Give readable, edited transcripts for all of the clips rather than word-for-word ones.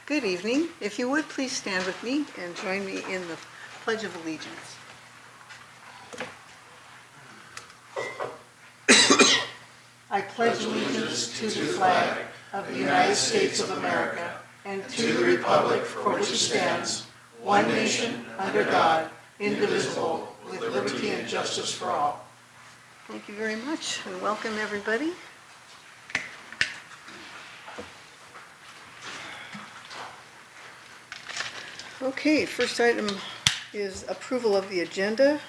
Good evening. If you would, please stand with me and join me in the Pledge of Allegiance. I pledge allegiance to the flag of the United States of America and to the republic for which it stands, one nation, under God, indivisible, with liberty and justice for all. Thank you very much, and welcome everybody. Okay, first item is approval of the agenda.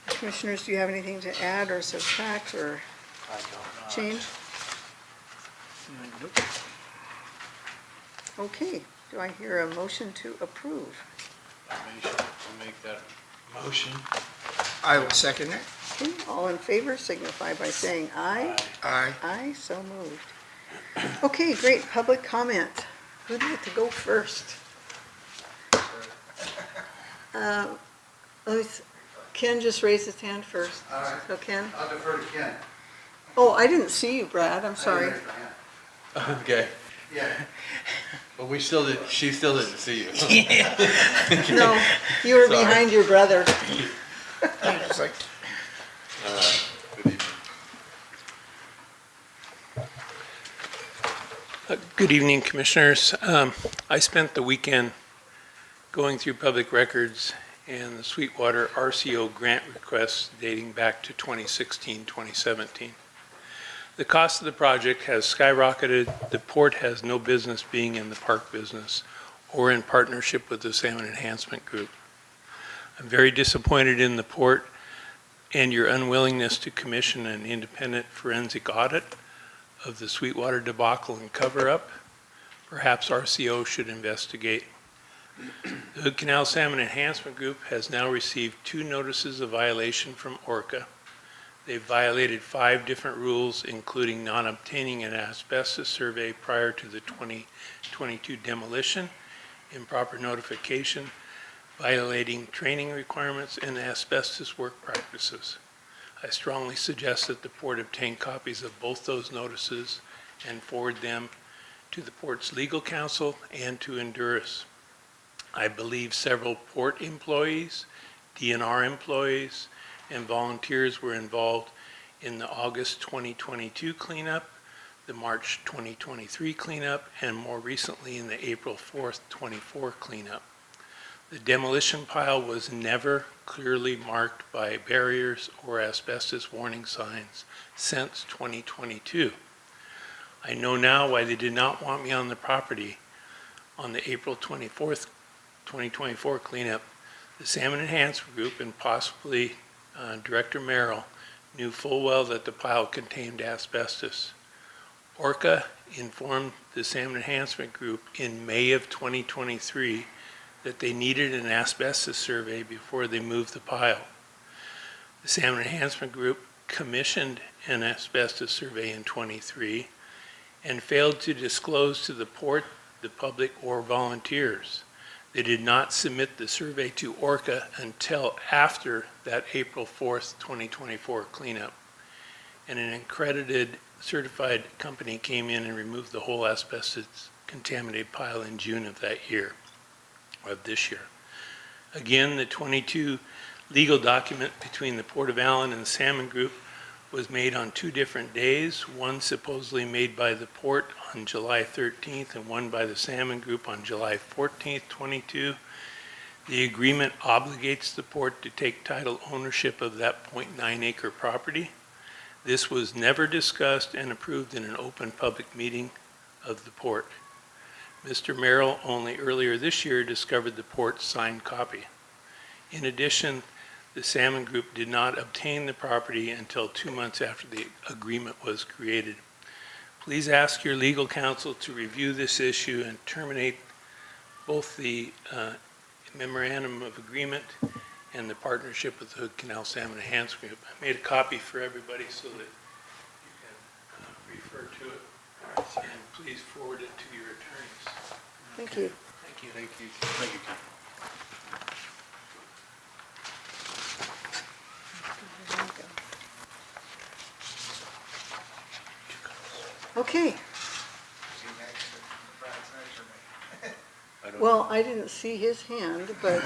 Commissioners, do you have anything to add or subtract or change? Nope. Okay, do I hear a motion to approve? I'll make that motion. I will second it. Okay, all in favor signify by saying aye. Aye. Aye, so moved. Okay, great, public comment. Who'd like to go first? Ken just raised his hand first. All right. So Ken? I'll defer to Ken. Oh, I didn't see you, Brad, I'm sorry. Okay, Yeah. but she still didn't see you. No, you were Sorry. behind your brother. It's like, All right, good evening. Good evening, Commissioners. I spent the weekend going through public records and the Sweetwater RCO grant requests dating back to 2016-2017. The cost of the project has skyrocketed. The port has no business being in the park business or in partnership with the Salmon Enhancement Group. I'm very disappointed in the port and your unwillingness to commission an independent forensic audit of the Sweetwater debacle and cover-up. Perhaps RCO should investigate. The Hood Canal Salmon Enhancement Group has now received 2 notices of violation from ORCA. They've violated 5 different rules, including not obtaining an asbestos survey prior to the 2022 demolition, improper notification, violating training requirements, and asbestos work practices. I strongly suggest that the port obtain copies of both those notices and forward them to the port's legal counsel and to Honduras. I believe several port employees, DNR employees, and volunteers were involved in the August 2022 cleanup, the March 2023 cleanup, and more recently in the April 4th, 24 cleanup. The demolition pile was never clearly marked by barriers or asbestos warning signs since 2022. I know now why they did not want me on the property on the April 24th, 2024 cleanup. The Salmon Enhancement Group and possibly Director Merrill knew full well that the pile contained asbestos. ORCA informed the Salmon Enhancement Group in May of 2023 that they needed an asbestos survey before they moved the pile. The Salmon Enhancement Group commissioned an asbestos survey in 23 and failed to disclose to the port, the public, or volunteers. They did not submit the survey to ORCA until after that April 4th, 2024 cleanup. And an accredited certified company came in and removed the whole asbestos contaminated pile in June of that year, of this year. Again, the 22 legal document between the Port of Allyn and the Salmon Group was made on 2 different days, one supposedly made by the port on July 13th and one by the Salmon Group on July 14th, 22. The agreement obligates the port to take title ownership of that 0.9 acre property. This was never discussed and approved in an open public meeting of the port. Mr. Merrill only earlier this year discovered the port's signed copy. In addition, the Salmon Group did not obtain the property until 2 months after the agreement was created. Please ask your legal counsel to review this issue and terminate both the memorandum of agreement and the partnership with the Hood Canal Salmon Enhancement Group. I made a copy for everybody so that you can refer to it. And please forward it to your attorneys. Thank you. Thank you. Thank you. Thank you, Ken. Okay, See you next. Brad's next for me. Well, I didn't see his hand, but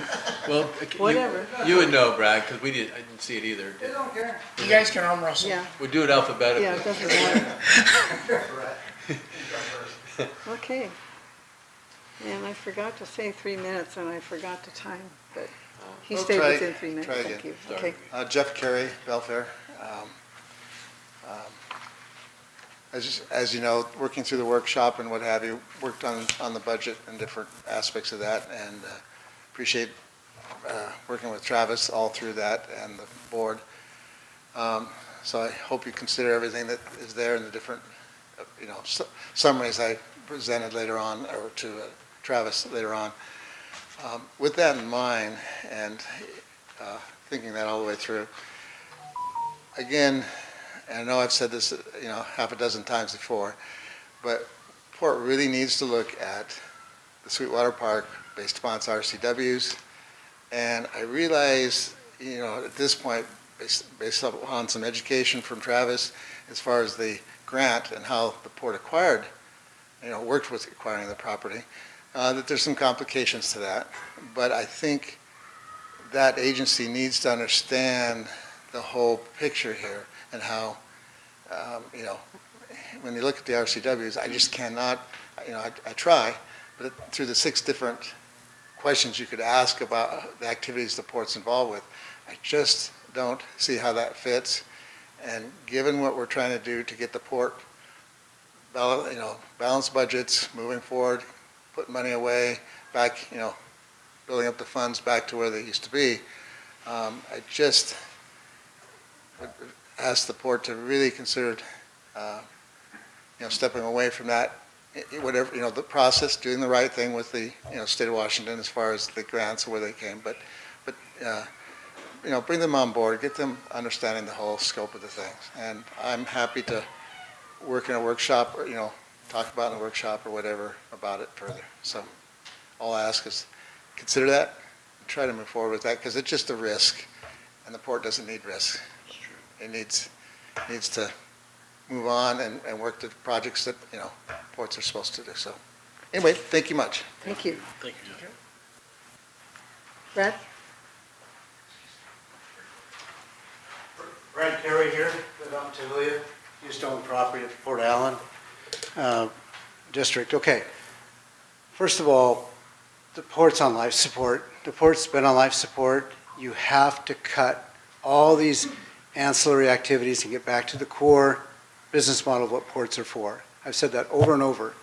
Well, whatever. You would know, Brad, because I didn't see it either. You guys can arm wrestle. Yeah, We'll do it alphabetically. yeah, it doesn't matter. Okay. And I forgot to say 3 minutes, and I forgot the time, but he We'll stayed try- within 3 minutes. try Thank again. you. Okay. Jeff Carey, Belfair. As you know, working through the workshop and what have you, worked on the budget and different aspects of that, and appreciate working with Travis all through that and the board. So I hope you consider everything that is there in the different, summaries I presented later on, or to Travis later on. With that in mind, and thinking that all the way through, again, and I know I've said this, half a dozen times before, but Port really needs to look at the Sweetwater Park based upon its RCWs. And I realize, at this point, based upon some education from Travis, as far as the grant and how the port acquired, worked with acquiring the property, that there's some complications to that. But I think that agency needs to understand the whole picture here, and how, when you look at the RCWs, I just cannot, I try, but through the 6 different questions you could ask about the activities the port's involved with, I just don't see how that fits. And given what we're trying to do to get the port, balanced budgets, moving forward, put money away, back, building up the funds back to where they used to be, I just would ask the port to really consider, stepping away from that, whatever, the process, doing the right thing with the, state of Washington as far as the grants, where they came, but bring them on board, get them understanding the whole scope of the things. And I'm happy to work in a workshop, or, talk about in a workshop or whatever about it further. So all I ask is consider that, and try to move forward with that, because it's just a risk, and the port doesn't need risk. It needs to move on and work the projects that, ports are supposed to do. So anyway, thank you much. Thank you. Thank you, Jeff. Brad? Brad Carey here, live out in Tahuya, used to own property at the Port Allen district. Okay, first of all, the port's on life support. The port's been on life support. You have to cut all these ancillary activities and get back to the core business model of what ports are for. I've said that over and over.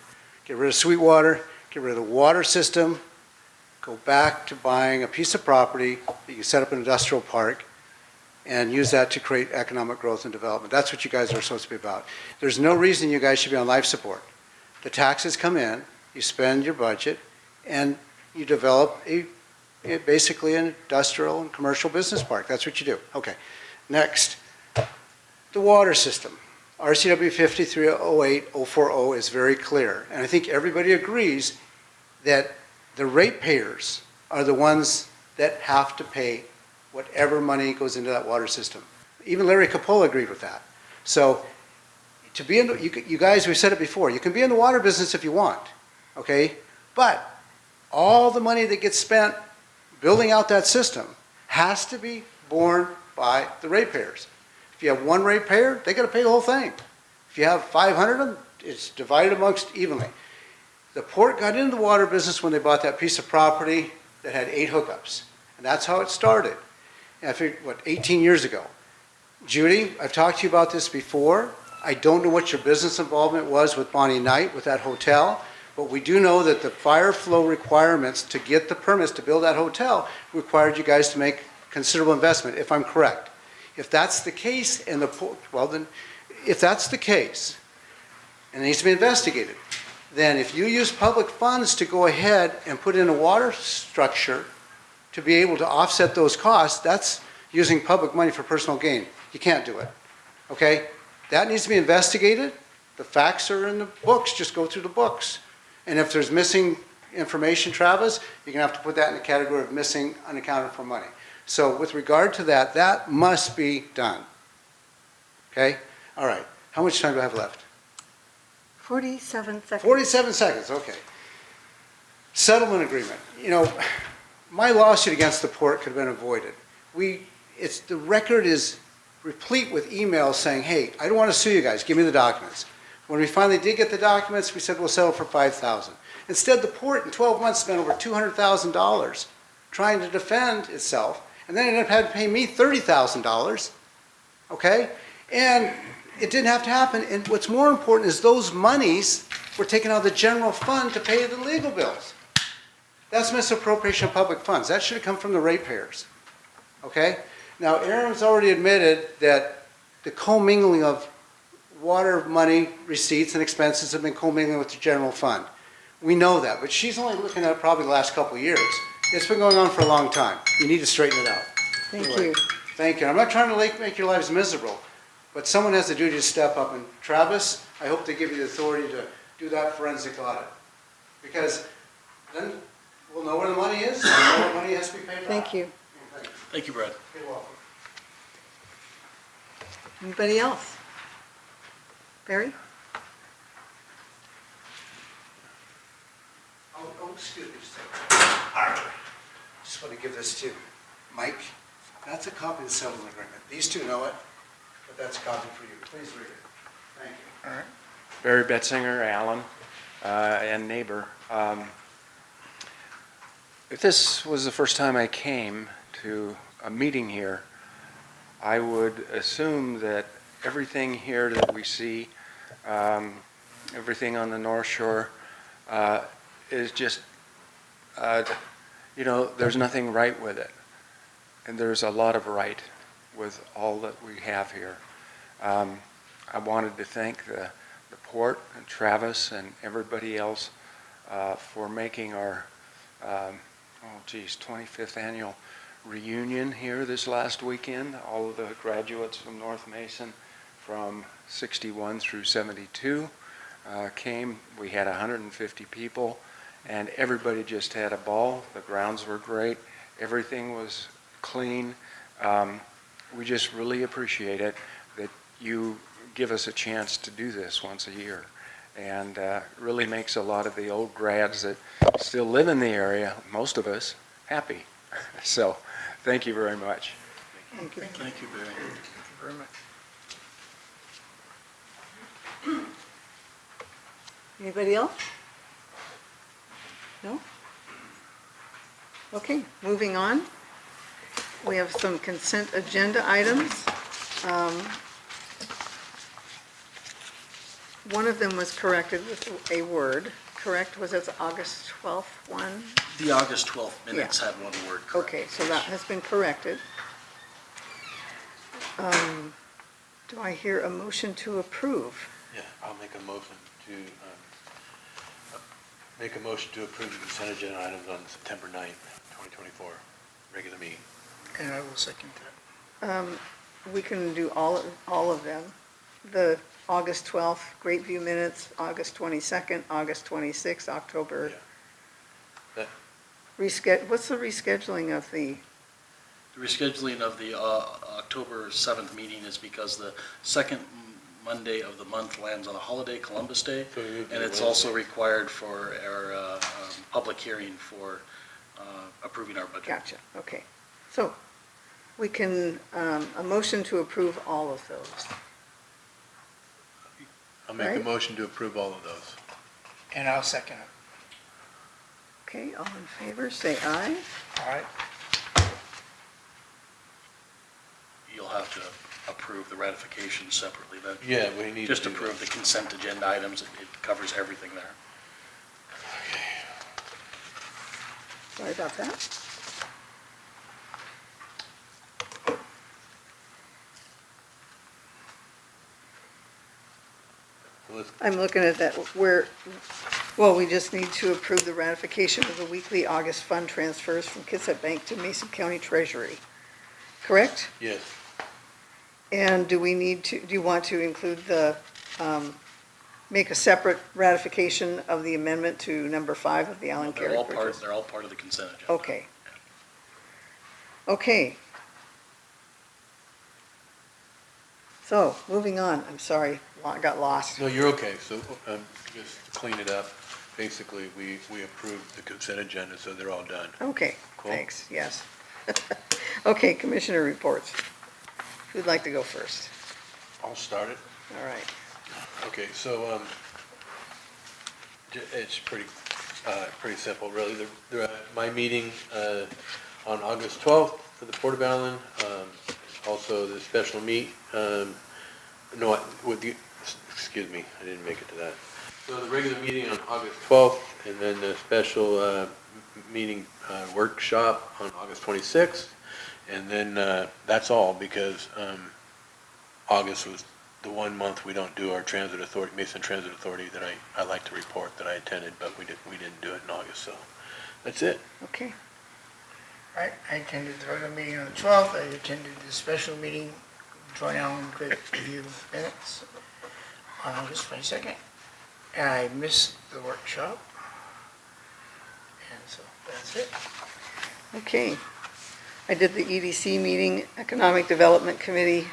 Get rid of Sweetwater, get rid of the water system, go back to buying a piece of property that you can set up an industrial park and use that to create economic growth and development. That's what you guys are supposed to be about. There's no reason you guys should be on life support. The taxes come in, you spend your budget, and you develop basically an industrial and commercial business park. That's what you do. Okay. Next, the water system. RCW 5308040 is very clear, and I think everybody agrees that the ratepayers are the ones that have to pay whatever money goes into that water system. Even Larry Capola agreed with that. So to be in the, you guys, we've said it before, you can be in the water business if you want, okay? But all the money that gets spent building out that system has to be borne by the ratepayers. If you have one ratepayer, they got to pay the whole thing. If you have 500 of them, it's divided amongst evenly. The port got into the water business when they bought that piece of property that had 8 hookups. And that's how it started. And I figured, 18 years ago. Judy, I've talked to you about this before. I don't know what your business involvement was with Bonnie Knight, with that hotel, but we do know that the fire flow requirements to get the permits to build that hotel required you guys to make considerable investment, if I'm correct. If that's the case, and if that's the case, and it needs to be investigated, then if you use public funds to go ahead and put in a water structure to be able to offset those costs, that's using public money for personal gain. You can't do it, okay? That needs to be investigated. The facts are in the books, just go through the books. And if there's missing information, Travis, you're gonna have to put that in the category of missing unaccounted for money. So with regard to that, that must be done, okay? All right, how much time do I have left? 47 seconds. 47 seconds, okay. settlement agreement, my lawsuit against the port could have been avoided. The record is replete with emails saying, hey, I don't want to sue you guys, give me the documents. When we finally did get the documents, we said we'll settle for $5,000. Instead, the port in 12 months spent over $200,000 trying to defend itself, and then it ended up having to pay me $30,000, okay? And it didn't have to happen, and what's more important is those monies were taken out of the general fund to pay the legal bills. That's misappropriation of public funds. That should have come from the ratepayers, okay? Now, Erin's already admitted that the commingling of water money receipts and expenses have been commingling with the general fund. We know that, but she's only looking at probably the last couple of years. It's been going on for a long time. You need to straighten it out. Thank Anyway, you. Thank you. I'm not trying to make your lives miserable, but someone has the duty to step up. And Travis, I hope they give you the authority to do that forensic audit. Because then we'll know where the money is, and we'll know what money has to be paid back. Thank you. Thank you, Brad. You're welcome. Anybody else? Barry? Oh, excuse me just a second. Just want to give this to Mike. That's a copy of the settlement agreement. These two know it, but that's a copy for you. Please read it. Thank you. All right. Barry Betzinger, Allyn, and neighbor. If this was the first time I came to a meeting here, I would assume that everything here that we see, everything on the North Shore, is just, there's nothing right with it. And there's a lot of right with all that we have here. I wanted to thank the port and Travis and everybody else for making our 25th annual reunion here this last weekend. All of the graduates from North Mason from 61 through 72 came. We had 150 people and everybody just had a ball. The grounds were great. Everything was clean. We just really appreciate it that you give us a chance to do this once a year, and really makes a lot of the old grads that still live in the area, most of us, happy. So thank you very much. Thank you. Thank you, Barry. Thank you very much. Anybody else? No? Okay, moving on. We have some consent agenda items. One of them was corrected with a word, correct? Was it the August 12th one? The August 12th minutes had one word correct. Okay, so that has been corrected. Do I hear a motion to approve? Yeah, I'll make a motion to approve the consent agenda items on September 9th, 2024, regular meeting. And I will second that. We can do all of them. The August 12th, Greatview minutes, August 22nd, August 26th, October. Yeah. What's the rescheduling of the, The rescheduling of the October 7th meeting is because the second Monday of the month lands on a holiday, Columbus Day, So we would do and it's Wednesday. also required for our public hearing for approving our budget. gotcha, okay. So we can, a motion to approve all of those. I'll make a Right. motion to approve all of those. And I'll second it. Okay, all in favor, say aye. All right. You'll have to approve the ratification separately then. Yeah, we need to Just do approve that. the consent agenda items. It covers everything there. Sorry about that. So let's- I'm looking at that where, well, we just need to approve the ratification of the weekly August fund transfers from Kitsap Bank to Mason County Treasury. Correct? Yes, And do we need to, do you want to include the, make a separate ratification of the amendment to number 5 of the Allen They're Carey all purchase? they're all part of the consent agenda. Okay. Okay. So, moving on, I'm sorry, I got lost. no, you're okay, so just to clean it up. basically, we approved the consent agenda, so they're all done. Okay, Cool. thanks, yes. Okay, commissioner reports. Who'd like to go first? I'll start it. All right. Okay, so, it's pretty simple, really. My meeting, on August 12th for the Port of Allyn, also the special meet, no, excuse me, I didn't make it to that. So the regular meeting on August 12th, and then the special, meeting, workshop on August 26th. And then, that's all, because, August was the 1 month we don't do our transit authority, Mason Transit Authority, that I like to report that I attended, but we didn't do it in August, so that's it. Okay. I attended the regular meeting on the 12th. I attended the special meeting, Joint Allen Credit Review Minutes on August 22nd. And I missed the workshop. And so that's it. Okay. I did the EDC meeting, Economic Development Committee,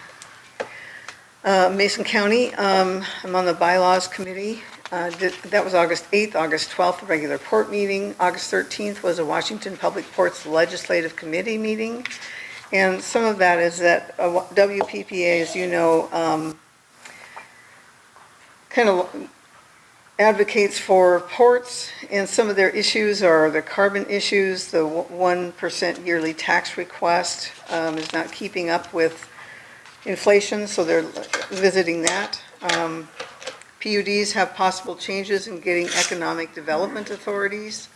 Mason County. I'm on the Bylaws Committee. That was August 8th, August 12th, the regular port meeting. August 13th was a Washington Public Ports Legislative Committee meeting. And some of that is that WPPA, as you know, kind of advocates for ports, and some of their issues are the carbon issues. The 1% yearly tax request is not keeping up with inflation, so they're visiting that. PUDs have possible changes in getting economic development authorities.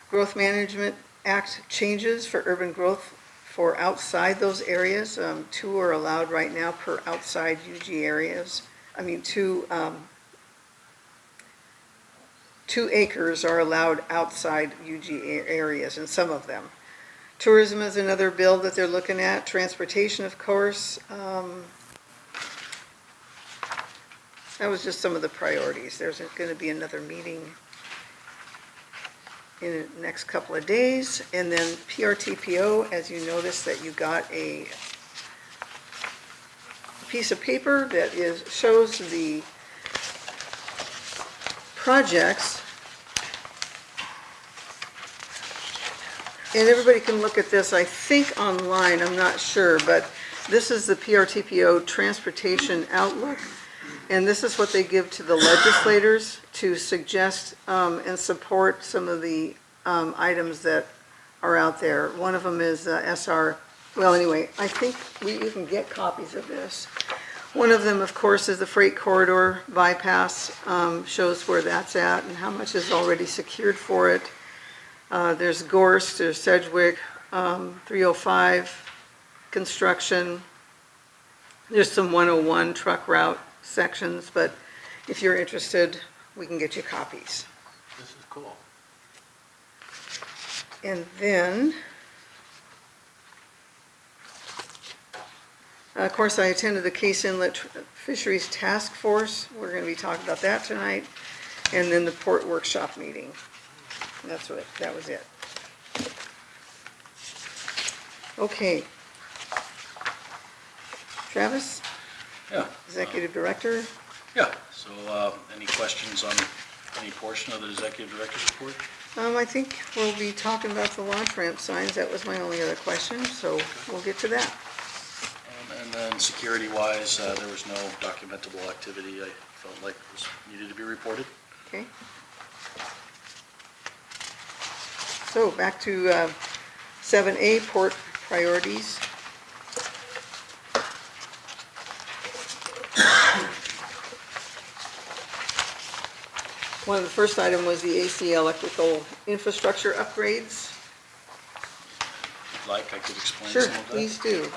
Growth Management Act changes for urban growth for outside those areas. 2 are allowed right now per outside UG areas. I mean, 2 acres are allowed outside UG areas in some of them. Tourism is another bill that they're looking at. Transportation, of course. That was just some of the priorities. There's going to be another meeting in the next couple of days. And then PRTPO, as you notice that you got a piece of paper that shows the projects. And everybody can look at this, I think online, I'm not sure, but this is the PRTPO Transportation Outlook. And this is what they give to the legislators to suggest and support some of the items that are out there. One of them is SR, well, anyway, I think you can get copies of this. One of them, of course, is the freight corridor bypass, shows where that's at and how much is already secured for it. There's Gorst, there's Sedgwick, 305 construction. There's some 101 truck route sections, but if you're interested, we can get you copies. This is cool. And then, of course, I attended the Case Inlet Fisheries Task Force. We're going to be talking about that tonight. And then the port workshop meeting. That was it. Okay. Travis? Yeah. Executive Director? Yeah, so any questions on any portion of the executive director's report? I think we'll be talking about the launch ramp signs. That was my only other question, so we'll get to that. And then security-wise, there was no documentable activity I felt like was needed to be reported. Okay. So back to 7A, port priorities. One of the first item was the AC electrical infrastructure upgrades. If you'd like, I could explain Sure, some of that. please do.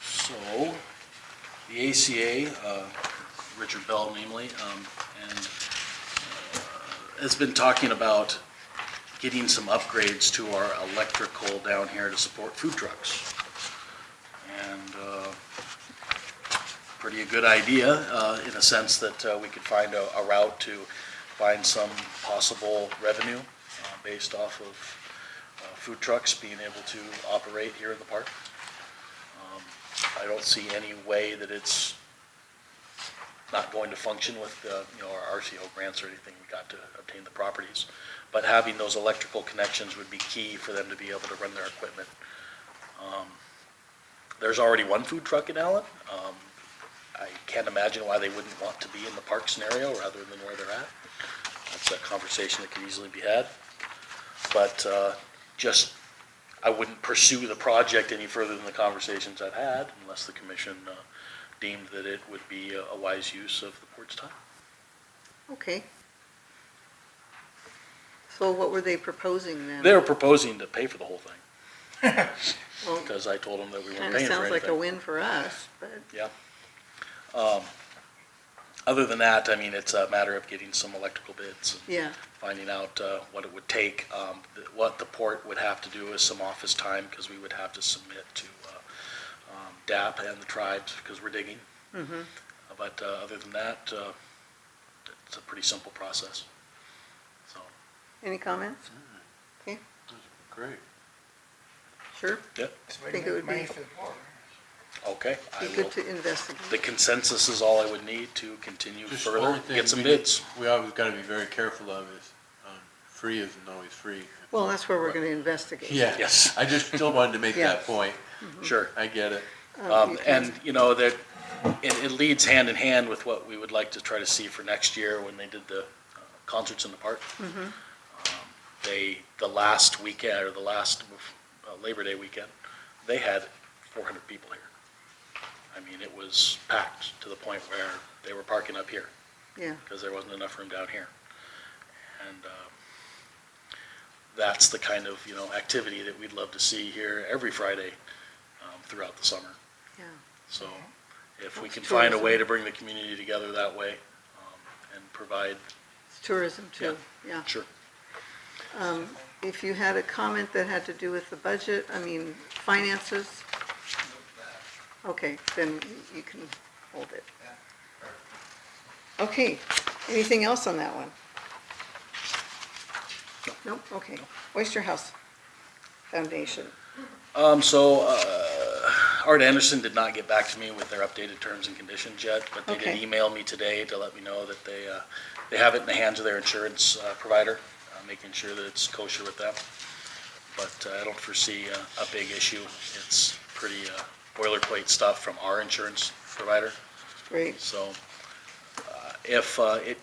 So, the ACA, Richard Bell namely, has been talking about getting some upgrades to our electrical down here to support food trucks. And pretty a good idea in a sense that we could find a route to find some possible revenue based off of food trucks being able to operate here in the park. I don't see any way that it's not going to function with, our RCO grants or anything we got to obtain the properties. But having those electrical connections would be key for them to be able to run their equipment. There's already one food truck in Allyn. I can't imagine why they wouldn't want to be in the park scenario rather than where they're at. That's a conversation that could easily be had. But I wouldn't pursue the project any further than the conversations I've had unless the commission deemed that it would be a wise use of the board's time. Okay. So what were they proposing then? They were proposing to pay for the whole thing Well, because I told them that we weren't kind of paying for sounds like a anything. win for us, but, Yeah. Other than that, I mean, it's a matter of getting some electrical bids and yeah, finding out what it would take. What the port would have to do is some office time because we would have to submit to DAP and the tribes because we're digging. mm-hmm. But other than that, it's a pretty simple process. So, Any comments? Great. Sure, That's why think you it would make be- money for the poor. okay. I be good will. to investigate. The consensus is all I would need to continue Just further, one thing get some we bids. We always gotta be very careful of is, free isn't always free. Well, that's where we're gonna investigate. Yeah. Yes. I just still wanted to make Yeah. that point. Sure. I get it. You can- And, that it leads hand in hand with what we would like to try to see for next year when they did the concerts in the park. The last weekend, or the last Labor Day weekend, they had 400 people here. I mean, it was packed to the point where they were parking up here Yeah, because there wasn't enough room down here. And that's the kind of, activity that we'd love to see here every Friday throughout the summer. yeah. So if we That's can find a tourism. way to bring the community together that way and provide, It's tourism too, yeah. sure. If you had a comment that had to do with the budget, finances, okay, then you can hold it. Okay, anything else on that one? Nope, okay. Oyster House Foundation, Art Anderson did not get back to me with their updated terms and conditions yet, but they did Okay. email me today to let me know that they have it in the hands of their insurance provider, making sure that it's kosher with them. But I don't foresee a big issue. It's pretty boilerplate stuff from our insurance provider. great, So if it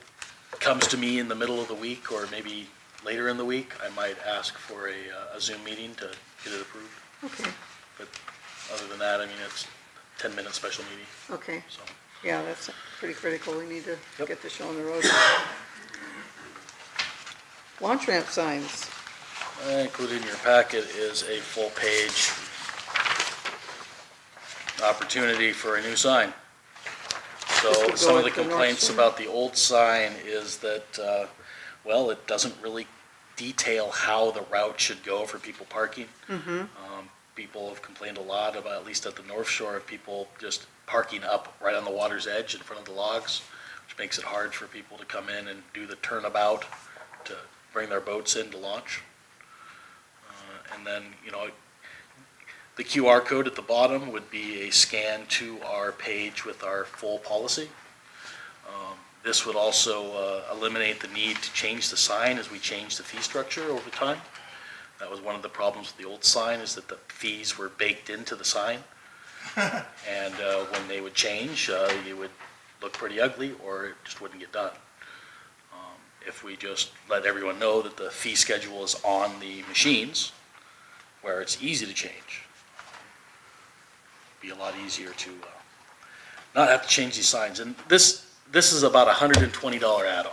comes to me in the middle of the week or maybe later in the week, I might ask for a Zoom meeting to get it approved. okay, But other than that, it's a 10-minute special meeting, okay. so. Yeah, that's pretty critical, we need to Yep. get the show on the road. Launch ramp signs, Included in your packet is a full-page opportunity for a new sign. This would So go some of the at the north complaints side. about the old sign is that, it doesn't really detail how the route should go for people parking. People have complained a lot about, at least at the North Shore, of people just parking up right on the water's edge in front of the logs, which makes it hard for people to come in and do the turnabout to bring their boats in to launch. And then, the QR code at the bottom would be a scan to our page with our full policy. This would also eliminate the need to change the sign as we change the fee structure over time. That was one of the problems with the old sign, is that the fees were baked into the sign. And when they would change, it would look pretty ugly or it just wouldn't get done. If we just let everyone know that the fee schedule is on the machines, where it's easy to change, be a lot easier to not have to change these signs. And this is about $120 add-on.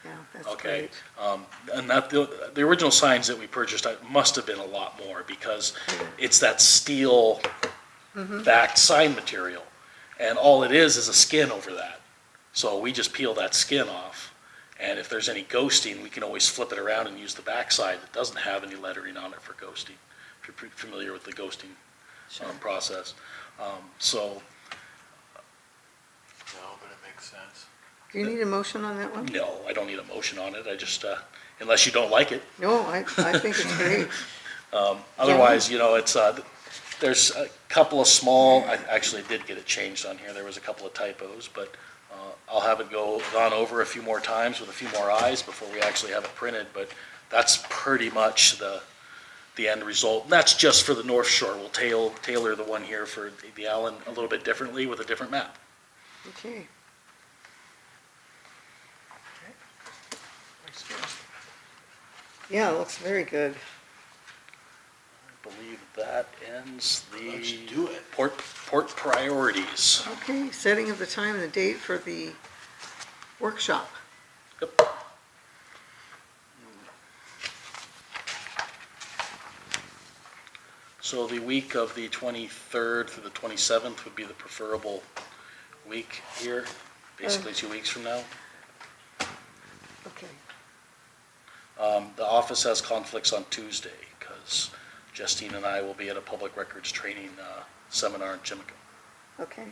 yeah, that's Okay, great. and that, the original signs that we purchased must have been a lot more, because it's that steel backed sign material, and all it is a skin over that. So we just peel that skin off, and if there's any ghosting, we can always flip it around and use the back side that doesn't have any lettering on it for ghosting, if you're familiar with the ghosting process. So, No, but it makes sense. Do you need a motion on that one? no, I don't need a motion on it, I just, unless you don't like it. No, I think it's great. Otherwise, it's, there's a couple of small, I actually did get it changed on here, there was a couple of typos, but I'll have it gone over a few more times with a few more eyes before we actually have it printed, but that's pretty much the end result. And that's just for the North Shore. We'll tailor the one here for the Allyn a little bit differently with a different map. Okay. Looks good. Yeah, it looks very good. I believe that ends Let's the do it. port priorities. Okay, setting of the time and the date for the workshop. Yep. So the week of the 23rd through the 27th would be the preferable week here, basically 2 weeks from now. Okay. The office has conflicts on Tuesday because Justine and I will be at a public records training seminar in Chimica. Okay.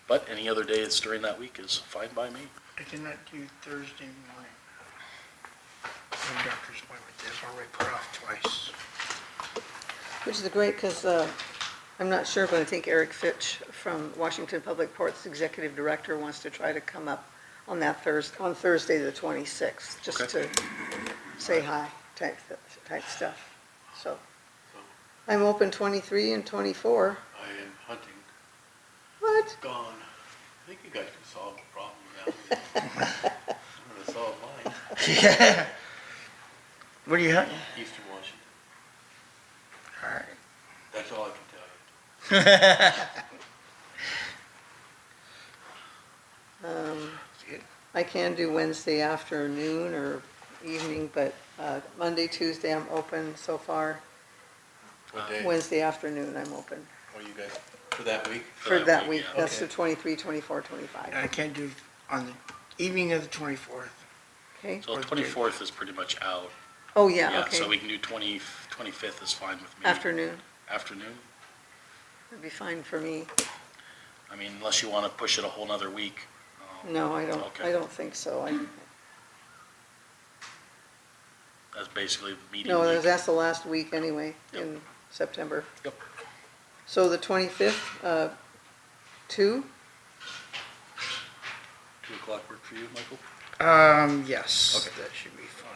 But any other days during that week is fine by me. I cannot do Thursday morning. My doctor's appointment is already put off twice. Which is great, because I'm not sure, but I think Eric Fitch from Washington Public Ports Executive Director wants to try to come up on that on Thursday, the 26th, just Okay. to say hi type stuff. So I'm open 23 and 24. I am hunting. What? Gone. I think you guys can solve the problem now. I'm gonna solve mine. Yeah. What are you hunting? Eastern Washington. All right. That's all I can tell you. Good. I can do Wednesday afternoon or evening, but Monday, Tuesday, I'm open so far. What day? Wednesday afternoon, I'm open. Are you guys, for that week? For that week, yeah. that's the Okay. 23, 24, 25. I can't do on the evening of the 24th. Okay? So the 24th is pretty much out. Oh, yeah, So we okay. can do 25th is fine with me. Afternoon, Afternoon? would be fine for me. I mean, unless you want to push it a whole nother week. No, I Okay. don't think so. That's basically meeting No, week. that's the last week anyway, Yep. in September. Yep. So the 25th, 2? 2 o'clock work for you, Michael? Yes. Okay. That should be fine.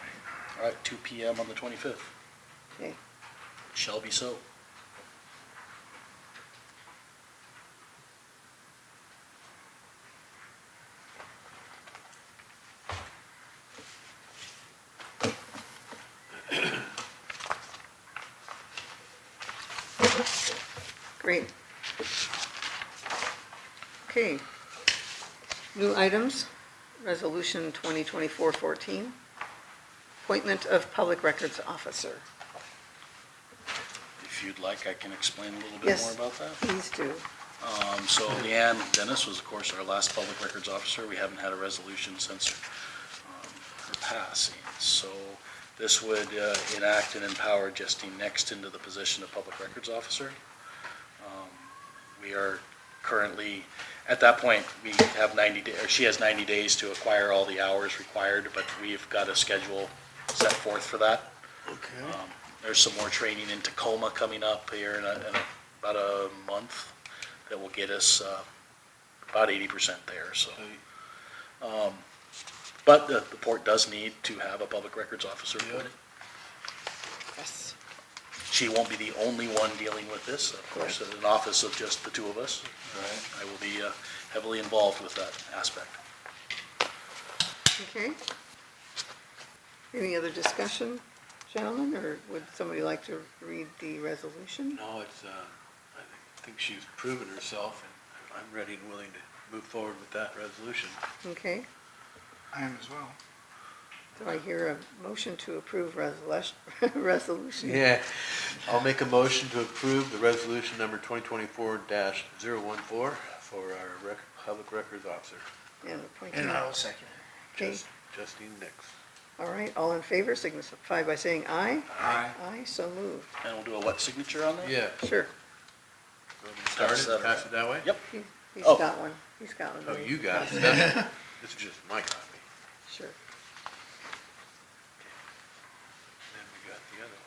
All right, 2 PM on the 25th. Okay. Shall be so. Great. Okay. New items, Resolution 2024-14, appointment of public records officer. If you'd like, I can explain a little bit Yes. more about that. Please do. So Leanne Dennis was, of course, our last public records officer. We haven't had a resolution since her passing. So this would enact and empower Justine Next into the position of public records officer. We are currently, at that point, we have 90 days, or she has 90 days to acquire all the hours required, but we've got a schedule set forth for that. Okay. There's some more training in Tacoma coming up here in about a month that will get us about 80% there, so. But the port does need to have a public records officer appointed. Yes. She won't be the only one dealing with this, of course, in an office of just the two of us. Right. I will be heavily involved with that aspect. Okay. Any other discussion, gentlemen, or would somebody like to read the resolution? No, it's, I think she's proven herself, and I'm ready and willing to move forward with that resolution. Okay. I am as well. Do I hear a motion to approve resolution? Yeah, I'll make a motion to approve the resolution number 2024-014 for our public records officer, And appointing. And I will second it. Okay. Justine Nix. All right, all in favor, signify by saying aye. Aye. Aye, so moved. And we'll do a wet signature on that? Yeah. Sure. Start it, pass it that way? Yep. He's Oh. got one. He's got one. Oh, you got it. This is just my copy. Sure. Then we got the other one.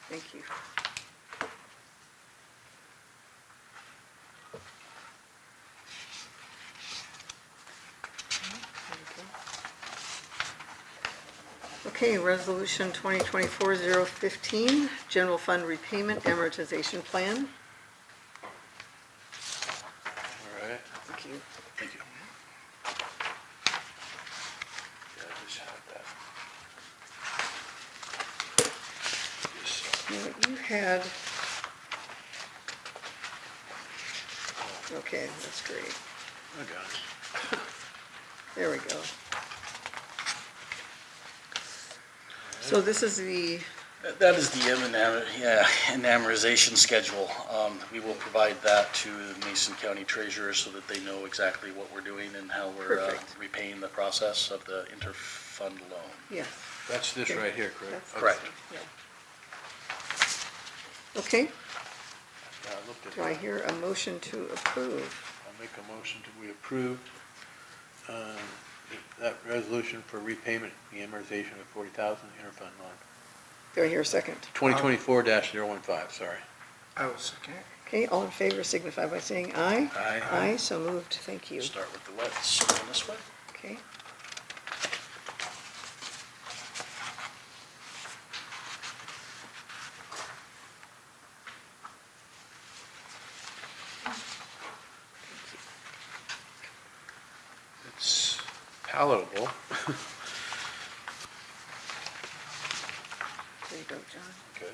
Thank you. Okay, Resolution 2024-015, General Fund Repayment Amortization Plan. All right. Thank you. Thank you. Yeah, I just had that. Now, you had, okay, that's great. I got it. There we go. So this is the, That is the enamorization schedule. We will provide that to the Mason County Treasurer so that they know exactly what we're doing and how we're Perfect. repaying the process of the interfund loan. yes. That's this Okay. right here, correct? That's- Okay. Correct. yeah. Okay, Yeah, I looked at do I that. hear a motion to approve? I'll make a motion to, we approve that resolution for repayment, the amortization of 40,000 interfund loan. Do I hear a second? 2024-015, sorry. I will second it. Okay, all in favor signify by saying aye. Aye. Aye, so moved, thank you. Start with the wets, going this way. Okay. It's palatable. There you go, John. Okay.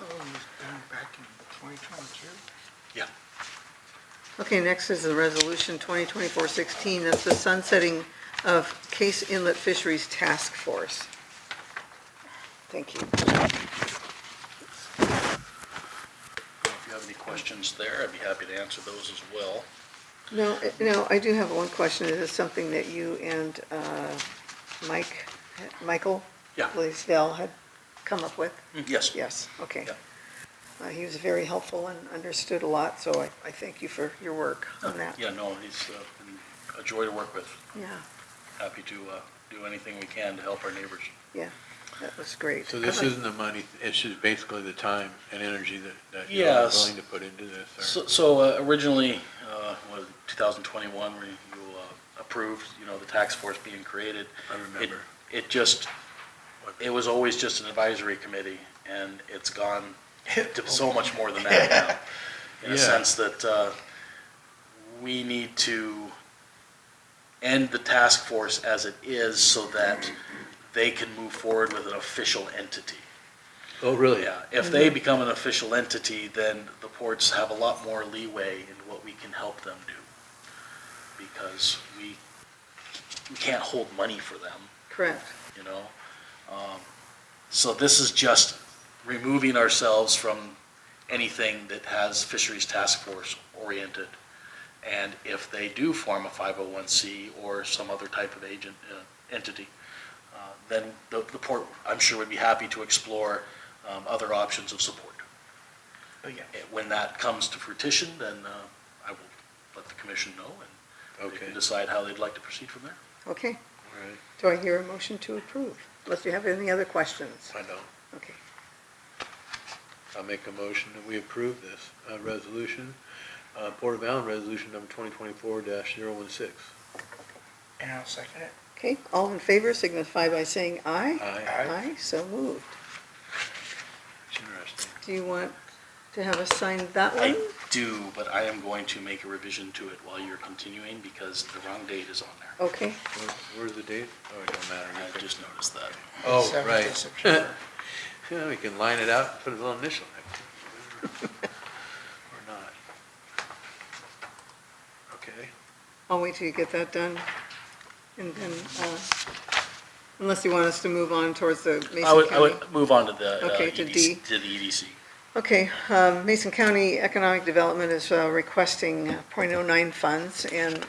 Oh, it was done back in 2022? Okay, next is the resolution 2024-16, that's the sunsetting of Case Inlet Fisheries Task Force. Thank you. If you have any questions there, I'd be happy to answer those as well. No, I do have one question. Is this something that you and Michael? Yeah. Blaisdell had come up with? Yes. Yes, okay. Yeah. He was very helpful and understood a lot, so I thank you for your work on that. Yeah, no, he's been a joy to work with. Yeah, Happy to do anything we can to help our neighbors. yeah, that was great. So this isn't the money, it's just basically the time and energy that you're Yes. willing to put into this, or? So originally, 2021, where you approved, the task force being created. I remember. It was always just an advisory committee, and it's gone to so much more than that now. In a Yeah. sense that we need to end the task force as it is so that they can move forward with an official entity. Oh, really? Yeah, if they become an official entity, then the ports have a lot more leeway in what we can help them do. Because we can't hold money for them, Correct. you know? So this is just removing ourselves from anything that has fisheries task force oriented. And if they do form a 501c or some other type of entity, then the port, I'm sure, would be happy to explore other options of support. Oh, yeah. When that comes to fruition, then I will let the commission know, and they Okay, can decide how they'd like to proceed from there. Okay, all right, do I hear a motion to approve? Unless you have any other questions? I know. Okay, I'll make a motion that we approve this resolution, Port of Allen Resolution number 2024-016. And I'll second it. okay, all in favor signify by saying aye. Aye. Aye, so moved. It's interesting. Do you want to have us sign that one? I do, but I am going to make a revision to it while you're continuing, because the wrong date is on there. Okay, Where's the date? Oh, it don't matter. I just noticed that. Oh, 7th of right. September. Yeah, we can line it out and put a little initial next to it. Or not. Okay. I'll wait till you get that done. And then, unless you want us to move on towards the Mason I County. would move on to the Okay, to D. EDC, to the E EDC. Okay, Mason County Economic Development is requesting .09 funds, and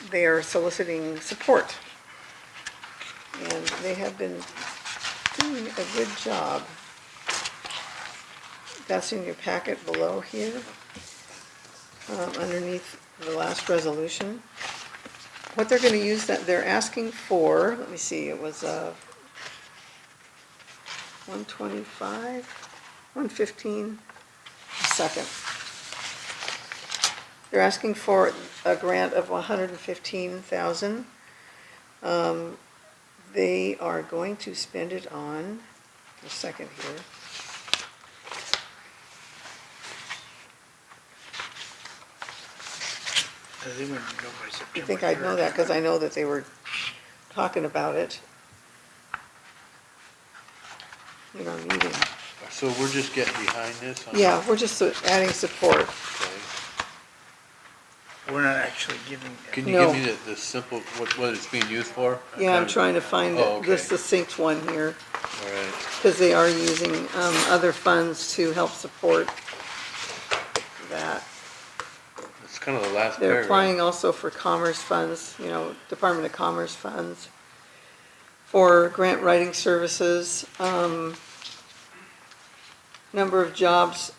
they are soliciting support. And they have been doing a good job. That's in your packet below here, underneath the last resolution. What they're gonna use that, they're asking for, let me see, it was 125, 115, a second. They're asking for a grant of 115,000. they are going to spend it on, a second here. They wouldn't know by I September think I'd know 3rd. that, because I know that they were talking about it in our meeting. So we're just getting behind this? Yeah, we're just adding support. Okay. We're not actually giving. Can you No. give me the simple, what it's being used for? Yeah, I'm trying to find Oh, okay. the succinct one here, All right. because they are using other funds to help support that. It's kind of the last They're paragraph. applying also for commerce funds, Department of Commerce funds, for grant writing services, number of jobs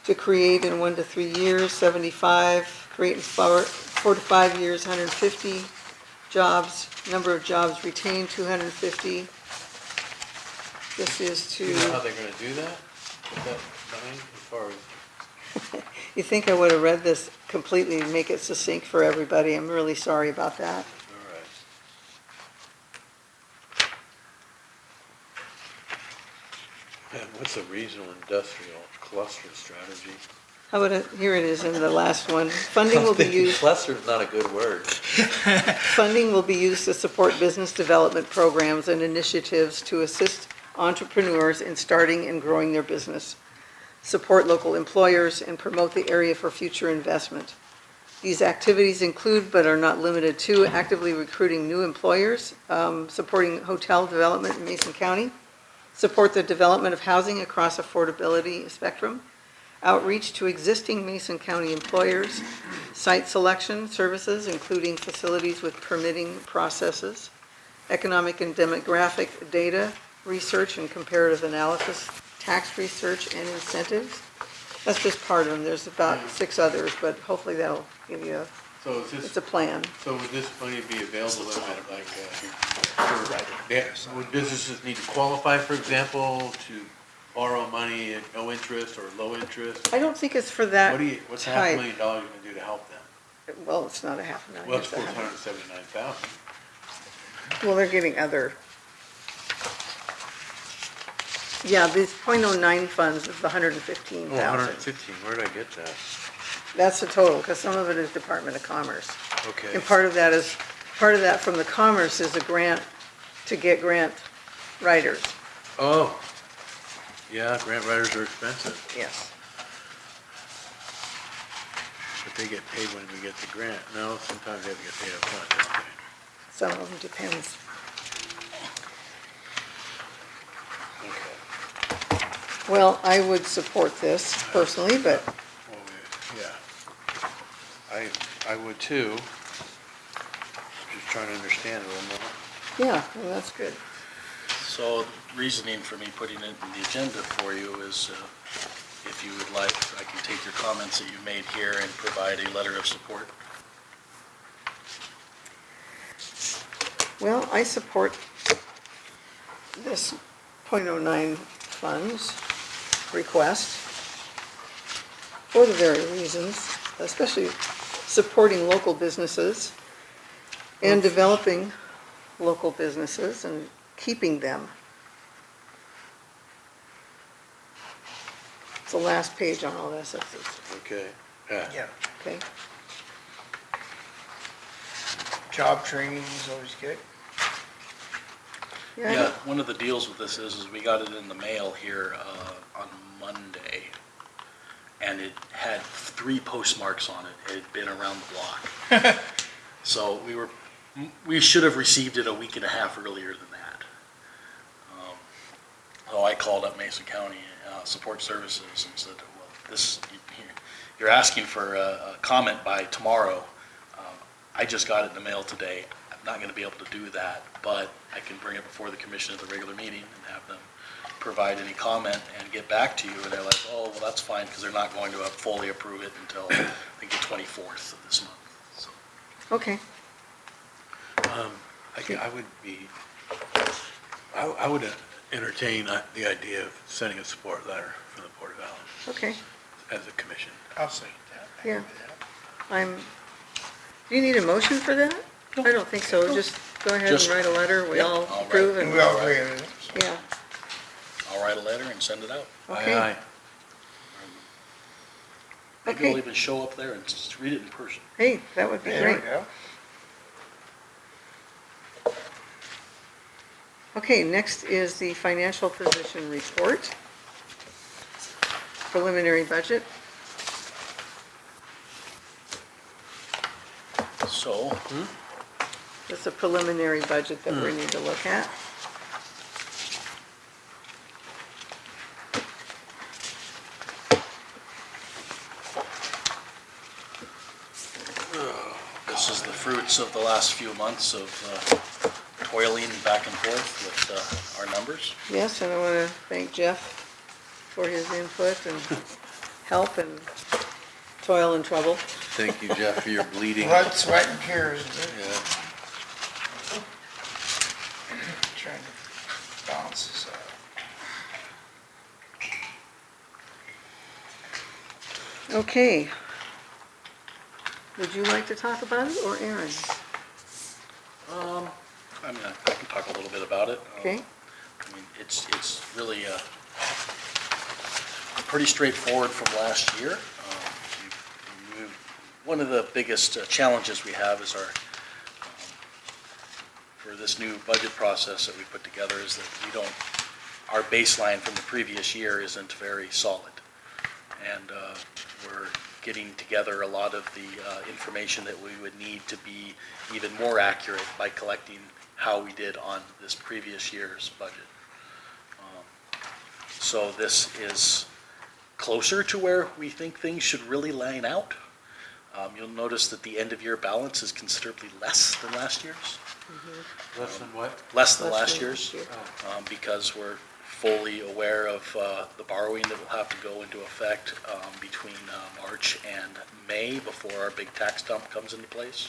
to create in 1 to 3 years, 75, create in 4 to 5 years, 150 jobs, number of jobs retained, 250. This is Do you know how to, they're gonna do that? With that money, as far as, you think I would have read this completely and make it succinct for everybody. I'm really sorry about that. all right. And what's a regional industrial cluster strategy? How about it, here it is in the last one. Funding will be used. Cluster's not a good word. Funding will be used to support business development programs and initiatives to assist entrepreneurs in starting and growing their business, support local employers, and promote the area for future investment. These activities include, but are not limited to, actively recruiting new employers, supporting hotel development in Mason County, support the development of housing across affordability spectrum, outreach to existing Mason County employers, site selection services, including facilities with permitting processes, economic and demographic data, research and comparative analysis, tax research and incentives. That's just part of them. There's about 6 others, but hopefully that'll give you So is it's this, a plan. so would this money be available at like, would businesses need to qualify, for example, to borrow money at no interest or low interest? I don't think it's for that What's type. $500,000 gonna do to help them? Well, it's not a half a million. Well, it's it's a half- 479,000. Well, they're getting other. Yeah, these .09 funds is the Oh, 115,000. 115, where did I get that? That's the total, because some of it is Department of Commerce. Okay. And part of that from the Commerce is a grant to get grant writers, Oh, yeah, grant writers are expensive, yes. but they get paid when we get the grant. No, sometimes they have to get paid up front, don't they? Some of them depends. Okay. Well, I would support this personally, but Well, yeah. I would too. Just trying to understand it a little more. yeah, well, that's good. So reasoning for me putting it in the agenda for you is, if you would like, I can take your comments that you made here and provide a letter of support. Well, I support this .09 funds request for the very reasons, especially supporting local businesses and developing local businesses and keeping them. It's the last page on all this, that's it, Okay, yeah. Yeah, okay? job training is always good. Yeah, one of the deals with this is we got it in the mail here on Monday, and it had 3 postmarks on it. It had been around the block. So we should have received it a week and a half earlier than that. So I called up Mason County Support Services and said, well, you're asking for a comment by tomorrow. I just got it in the mail today. I'm not going to be able to do that, but I can bring it before the commission at the regular meeting and have them provide any comment and get back to you. And they're like, oh, well, that's fine, because they're not going to fully approve it until, I think, the 24th of this month. So, Okay, I would entertain the idea of sending a support letter from the Port of Allyn okay, as a commission. I'll say that. Yeah. do you need a motion for that? I don't think so, just go ahead and Just- write a letter, we Yep, all I'll approve And and, we all agree with it. yeah, I'll write a letter and send it out. okay. Aye, aye. Maybe I'll Okay. even show up there and just read it in person. Hey, that would be There we great. go. Okay, next is the financial position report. Preliminary budget. So, It's a preliminary budget that we need to look at. this is the fruits of the last few months of toiling back and forth with our numbers. Yes, and I want to thank Jeff for his input and help and toil and trouble. Thank you, Jeff, for your bleeding. Blood, sweat, and tears. Yeah. Trying to balance this out. Okay. Would you like to talk about it, or Aaron? I mean, I can talk a little bit about it. Okay, I mean, it's really pretty straightforward from last year. One of the biggest challenges we have is for this new budget process that we put together is that our baseline from the previous year isn't very solid. And we're getting together a lot of the information that we would need to be even more accurate by collecting how we did on this previous year's budget. So this is closer to where we think things should really line out. You'll notice that the end-of-year balance is considerably less than last year's. Less than what? Less than Less last than year's, last year. because we're fully aware of the borrowing that will have to go into effect between March and May before our big tax dump comes into place.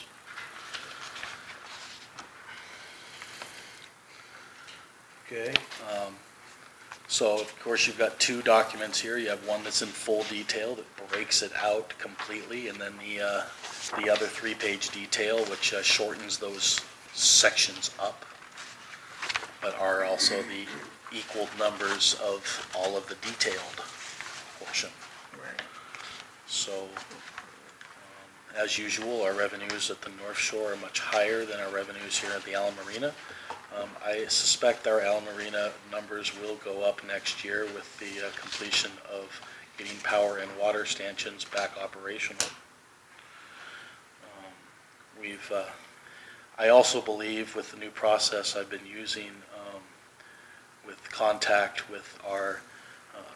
Okay. So, of course, you've got two documents here. You have one that's in full detail that breaks it out completely, and then the other three-page detail, which shortens those sections up, but are also the equal numbers of all of the detailed portion. So, as usual, our revenues at the North Shore are much higher than our revenues here at the Allyn Marina. I suspect our Allyn Marina numbers will go up next year with the completion of getting power and water stanchions back operational. I also believe with the new process I've been using with contact with our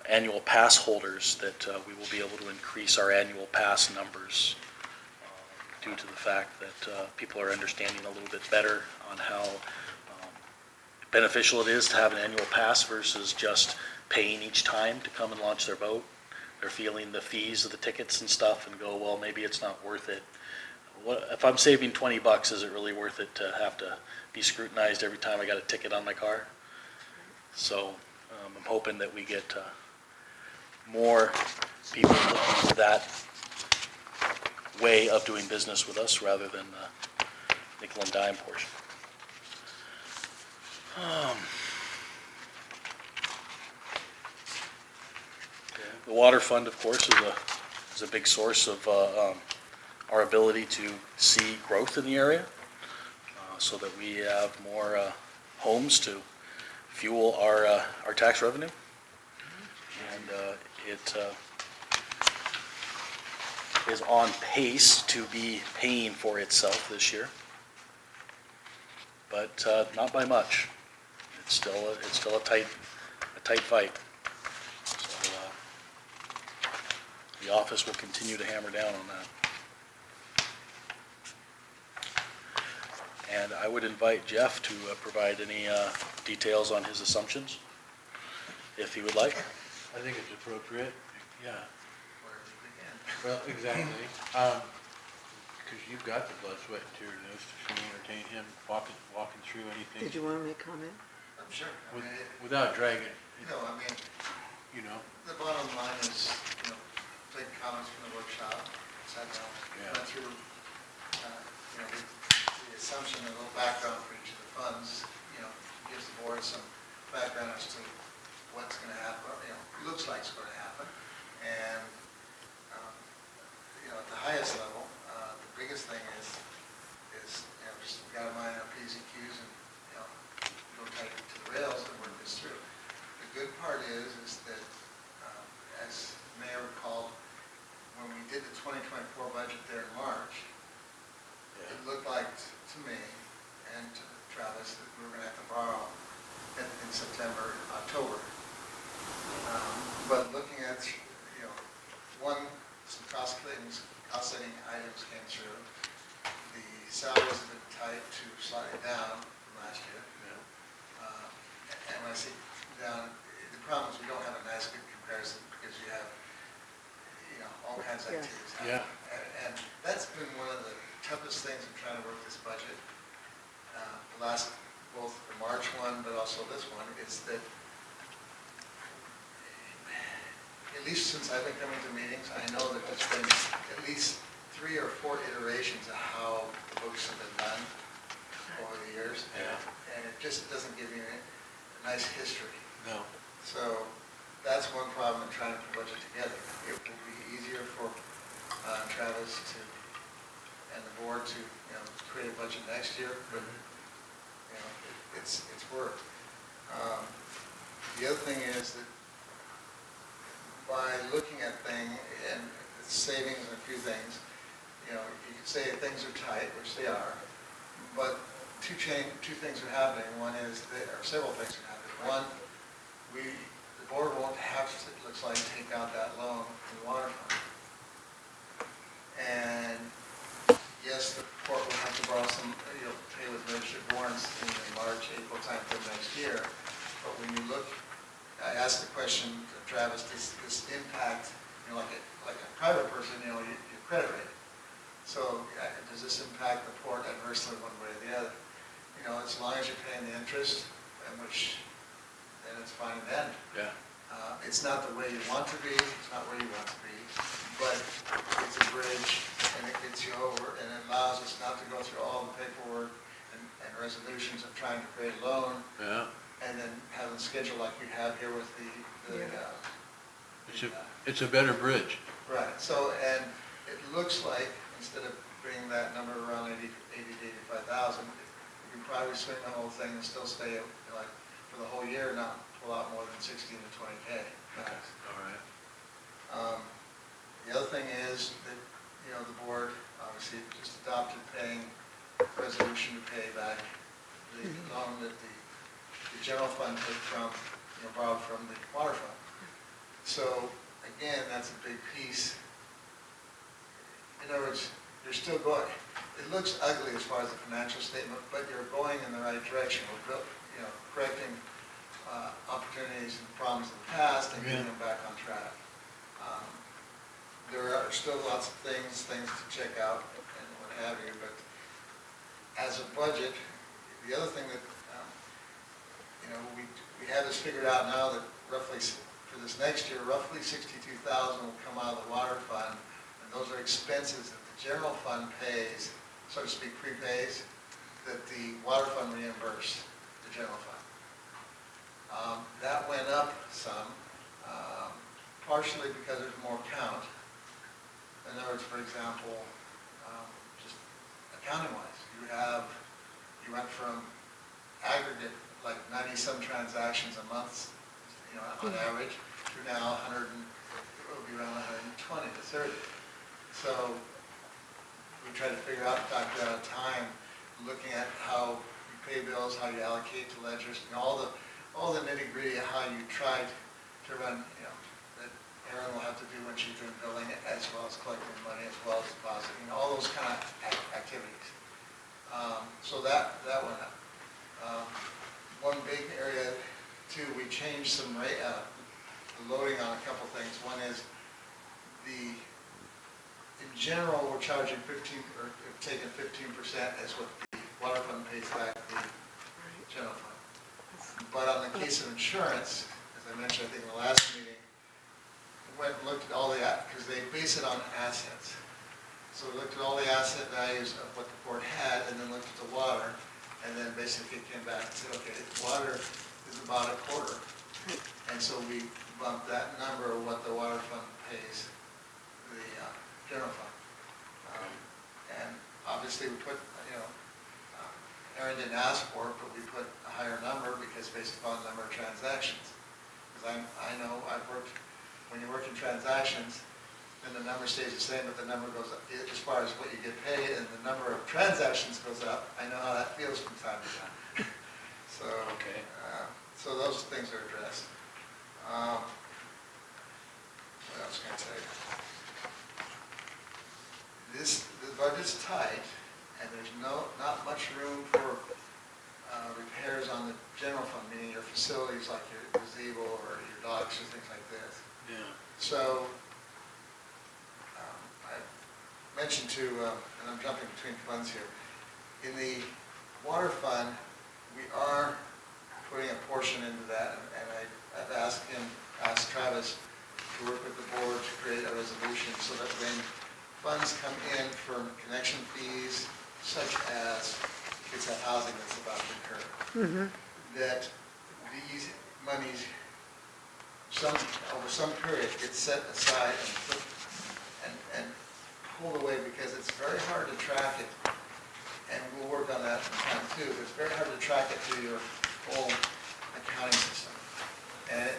annual pass holders that we will be able to increase our annual pass numbers due to the fact that people are understanding a little bit better on how beneficial it is to have an annual pass versus just paying each time to come and launch their boat. They're feeling the fees of the tickets and stuff and go, well, maybe it's not worth it. If I'm saving $20, is it really worth it to have to be scrutinized every time I got a ticket on my car? So I'm hoping that we get more people looking for that way of doing business with us rather than the nickel and dime portion. The water fund, of course, is a big source of our ability to see growth in the area, so that we have more homes to fuel our tax revenue, and it is on pace to be paying for itself this year, but not by much. It's still a tight fight. So the office will continue to hammer down on that. And I would invite Jeff to provide any details on his assumptions, if he would like. I think it's appropriate, yeah. Well, exactly. Because you've got the blood, sweat, and tears, and should we entertain him walking through anything? did you want to make comment? Sure. Without dragging, No, I mean, you know? the bottom line is, take comments from the workshop, sat down, Yeah. went through, we assumption, a little background for each of the funds, gives the board some background as to what's going to happen, looks like it's going to happen. And, at the highest level, the biggest thing is just got to mind our P's and Q's and, go tight to the rails and work this through. The good part is that, as the Mayor recalled, when we did the 2024 budget there in March, it looked like to me and to Travis that we were going to have to borrow in September, October. But looking at, some cost-saving items came through. The salaries have been tight to slightly down from last year. And when I say down, the problem is we don't have a nice good comparison because you have, all kinds of activities happening. And that's been one of the toughest things in trying to work this budget. The last, both the March one, but also this one, is that at least since I've been coming to meetings, I know that there's been at least 3 or 4 iterations of how the books have been done over the years. And it just doesn't give you a nice history. No. So that's one problem in trying to put a budget together. It will be easier for Travis and the board to, create a budget next year, but, it's work. The other thing is that by looking at things and savings and a few things, you could say things are tight, which they are, but two things are happening. One is or several things are happening. One, the board won't have to, it looks like, take out that loan from the water fund. And yes, the port will have to borrow some, pay with registered warrants in the March, April time for next year. But when you look, I asked the question to Travis, does this impact, like a private person, your credit rating? So does this impact the port adversely one way or the other? As long as you're paying the interest, then it's fine then. It's not the way you want to be, it's not where you want to be, but it's a bridge and it gets you over and it allows us not to go through all the paperwork and resolutions of trying to create a loan. And then have a schedule like we have here with It's a better bridge. Right. So, and it looks like instead of bringing that number around 80 to 85,000, we can probably swing the whole thing and still stay like for the whole year, not pull out more than 16 to 20K. Max. All right. The other thing is that the board obviously just adopted paying resolution to pay back the loan that the general fund took from, borrowed from the water fund. So, again, that's a big piece. In other words, you're still going, it looks ugly as far as the financial statement, but you're going in the right direction. We're, correcting opportunities and problems in the past and getting them back on track. There are still lots of things to check out and what have you, but as a budget, the other thing that we have this figured out now that roughly, for this next year, roughly 62,000 will come out of the water fund, and those are expenses that the general fund pays, so to speak, prepays, that the water fund reimburses the general fund. That went up some, partially because there's more count. In other words, for example, just accounting-wise, you went from aggregate like 90-some transactions a month, on average, to now 100, it will be around 120 to 30. So we try to figure out, doctor out of time, looking at how you pay bills, how you allocate to ledgers, all the nitty-gritty of how you try to run, that Erin will have to do when she's doing billing, as well as collecting money, as well as depositing, all those kind of activities. So that went up. One big area too, we changed some the loading on a couple things. One is in general, we're charging 15 or taking 15% as what the water fund pays back the general fund. But on the case of insurance, as I mentioned, I think in the last meeting, we went and looked at all the, because they base it on assets. So we looked at all the asset values of what the port had, and then looked at the water, and then basically came back and said, okay, water is about a quarter. And so we bumped that number of what the water fund pays the general fund. And obviously we put, Aaron didn't ask for it, but we put a higher number because based upon the number of transactions. Because I know I've worked, when you work in transactions, then the number stays the same, but the number goes up as far as what you get paid, and the number of transactions goes up. I know how that feels from time to time. So, Okay. so those things are addressed. What else can I tell you? The budget's tight, and there's not much room for repairs on the general fund, meaning your facilities like your gazebo or your docks or things like this. Yeah. So, I mentioned to, and I'm jumping between funds here, in the water fund, we are putting a portion into that, and I've asked Travis to work with the board to create a resolution so that when funds come in from connection fees, such as kids have housing that's about to occur, that these monies, over some period, get set aside and put, and pulled away, because it's very hard to track it, and we'll work on that in time too, but it's very hard to track it through your whole accounting system. And it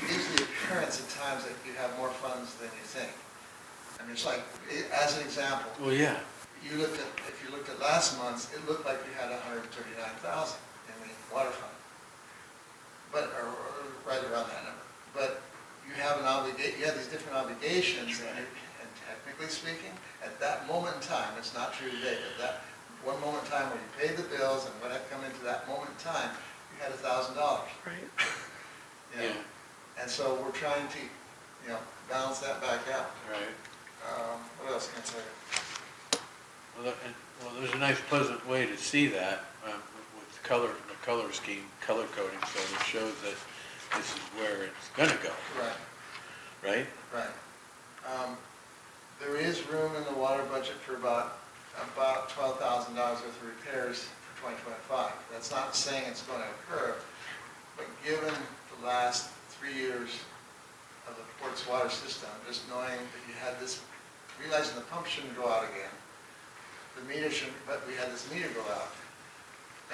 gives the appearance at times that you have more funds than you think. I mean, it's like, as an example, Well, yeah. if you looked at last month's, it looked like you had 139,000 in the water fund, but or right around that number. But you have you have these different obligations, and technically speaking, at that moment in time, it's not true today, but that one moment in time where you paid the bills and what had come into that moment in time, you had $1,000. Right. Yeah. And so we're trying to, balance that back out. Right. What else can I tell you? Well, there's a nice pleasant way to see that with the color scheme, color coding, so it shows that this is where it's gonna go, Right, right? right. There is room in the water budget for about $12,000 worth of repairs for 2025. That's not saying it's going to occur, but given the last 3 years of the port's water system, just knowing that you had this, realizing the pump shouldn't go out again, the meter shouldn't, but we had this meter go out.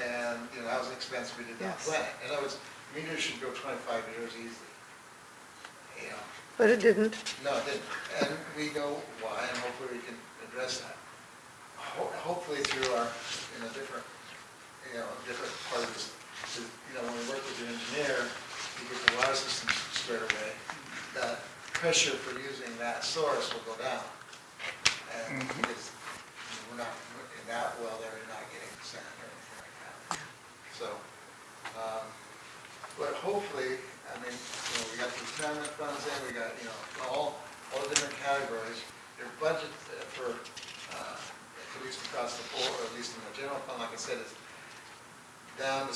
And, that was an expense we did not Yes. plan. In other words, meters should go 25 years easily. But it didn't. No, it didn't. And we know why, and hopefully we can address that. Hopefully through our, different part of this, when we work with the engineer, to get the water system squared away, that pressure for using that source will go down. And because we're not, in that well there, you're not getting sand or anything like that. So, but hopefully, we got the retirement funds in, we got, all the different categories. Your budget for, at least across the board, or at least in the general fund, like I said, is down,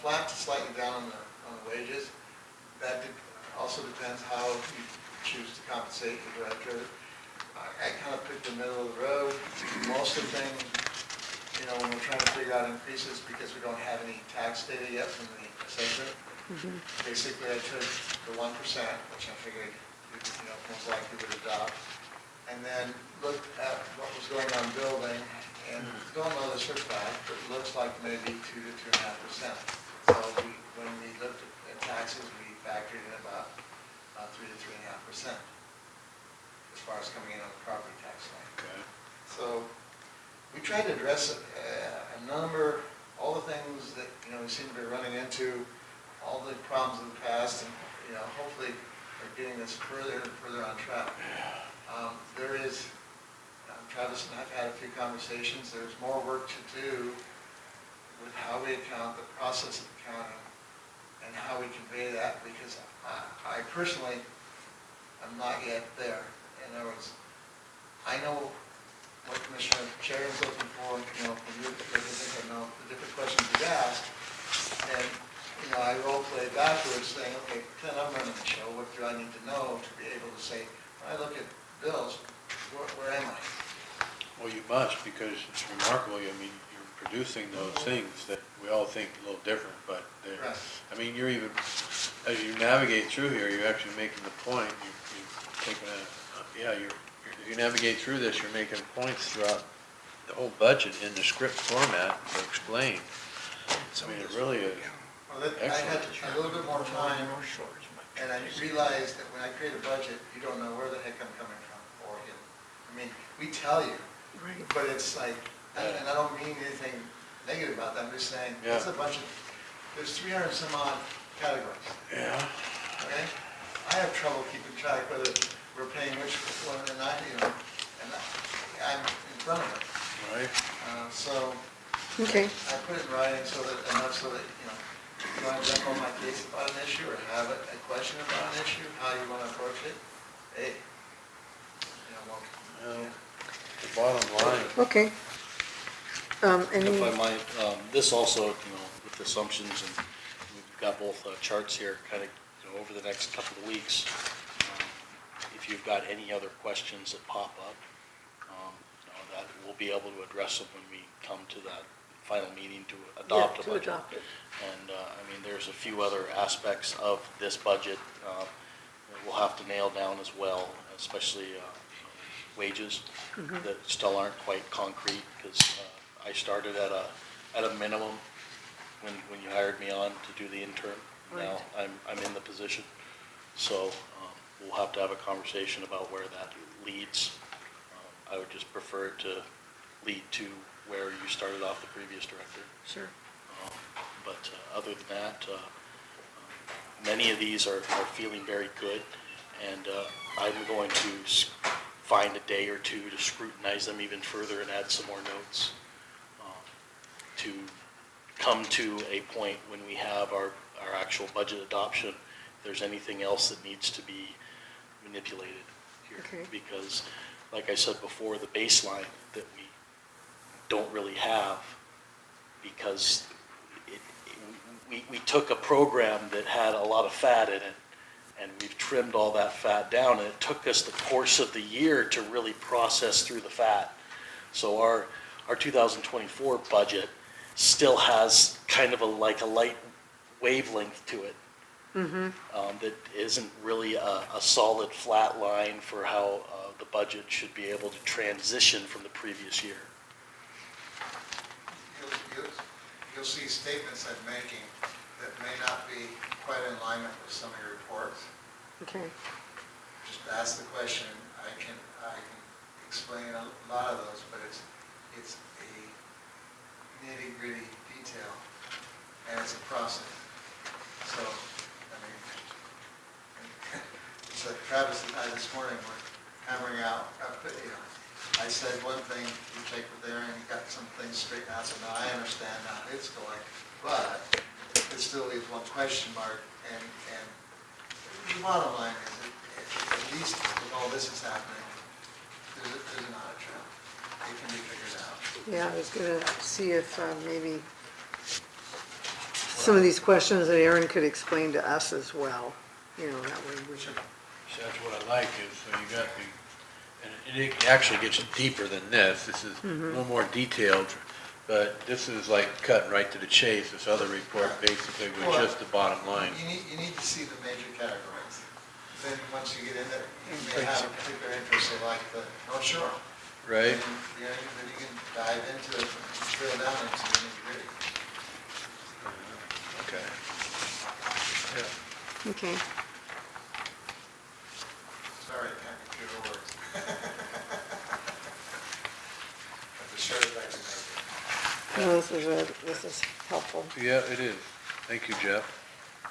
flat to slightly down on the wages. That also depends how you choose to compensate the director. I kind of picked the middle of the road. Most of the thing, when we're trying to figure out increases, because we don't have any tax data yet from the assessor, basically I took the 1%, which I figured, most likely would adopt, and then looked at what was going on building, and don't know this for a fact, but it looks like maybe 2 to 2.5%. So when we looked at taxes, we factored in about 3 to 3.5% as far as coming in on the property tax line. Okay. So we tried to address a number, all the things that, we seem to be running into, all the problems of the past, and, hopefully are getting this further and further on track. There is, Travis and I've had a few conversations, there's more work to do with how we account, the process of accounting, and how we convey that, because I personally am not yet there. In other words, I know what Commissioner Sheridan's looking for, from you, I think I know the different questions you've asked, and, I role play backwards saying, okay, pretend I'm running the show, what do I need to know to be able to say, when I look at bills, where am I? Well, you must, because it's remarkable, I mean, you're producing those things that we all think a little different, but they're, Right. I mean, you're even, as you navigate through here, you're actually making the point, you're taking as you navigate through this, you're making points throughout the whole budget in the script format to explain. I mean, it really is. Well, I had a little bit more time, and I realized that when I create a budget, you don't know where the heck I'm coming from, or, I mean, we tell you, Right. but it's like, and I don't mean anything negative about that, I'm just saying, it's a bunch of, there's 300 some odd categories, Yeah. okay? I have trouble keeping track whether we're paying which one, and and I'm in front of it. Right. So Okay, I put it in writing enough so that, if you want to jump on my case about an issue or have a question about an issue, how you want to approach it, hey, Well, the bottom line, okay. Any, If I might, this also, with assumptions, and we've got both charts here, kind of, over the next couple of weeks, if you've got any other questions that pop up, that we'll be able to address them when we come to that final meeting to adopt a to budget. adopt it. And, I mean, there's a few other aspects of this budget that we'll have to nail down as well, especially wages that still aren't quite concrete, because I started at a minimum when you hired me on to do the intern. Now I'm in the position, so we'll have to have a conversation about where that leads. I would just prefer it to lead to where you started off the previous director. Sure. But other than that, many of these are feeling very good, and I'm going to find a day or two to scrutinize them even further and add some more notes to come to a point when we have our actual budget adoption, if there's anything else that needs to be manipulated here. Okay. Because, like I said before, the baseline that we don't really have, because we took a program that had a lot of fat in it, and we've trimmed all that fat down, and it took us the course of the year to really process through the fat. So our 2024 budget still has kind of a light wavelength to it. That isn't really a solid flat line for how the budget should be able to transition from the previous year. You'll see statements I'm making that may not be quite in alignment with some of your reports. Okay, Just ask the question, I can explain a lot of those, but it's a nitty-gritty detail, and it's a process. So, I mean, it's like Travis and I this morning were hammering out, I said one thing, you checked with Aaron, he got some things straightened out, so now I understand how it's going, but it still leaves one question mark, and the bottom line is that at least with all this is happening, there's an audit trail. It can be figured out. yeah, I was gonna see if maybe some of these questions that Aaron could explain to us as well, that way we should. so that's what I like is, so you got and it actually gets deeper than this. This is a little more detailed, but this is like cutting right to the chase. This other report basically was just the bottom line. You need to see the major categories. Then once you get in there, you may have a particular interest in like the North Shore. Right? And, then you can dive into it, and drill down into the nitty-gritty. Okay. Yeah. Okay, Sorry, I can't get through the words. But the short I can make it. no, this is helpful. Yeah, it is. Thank you, Jeff.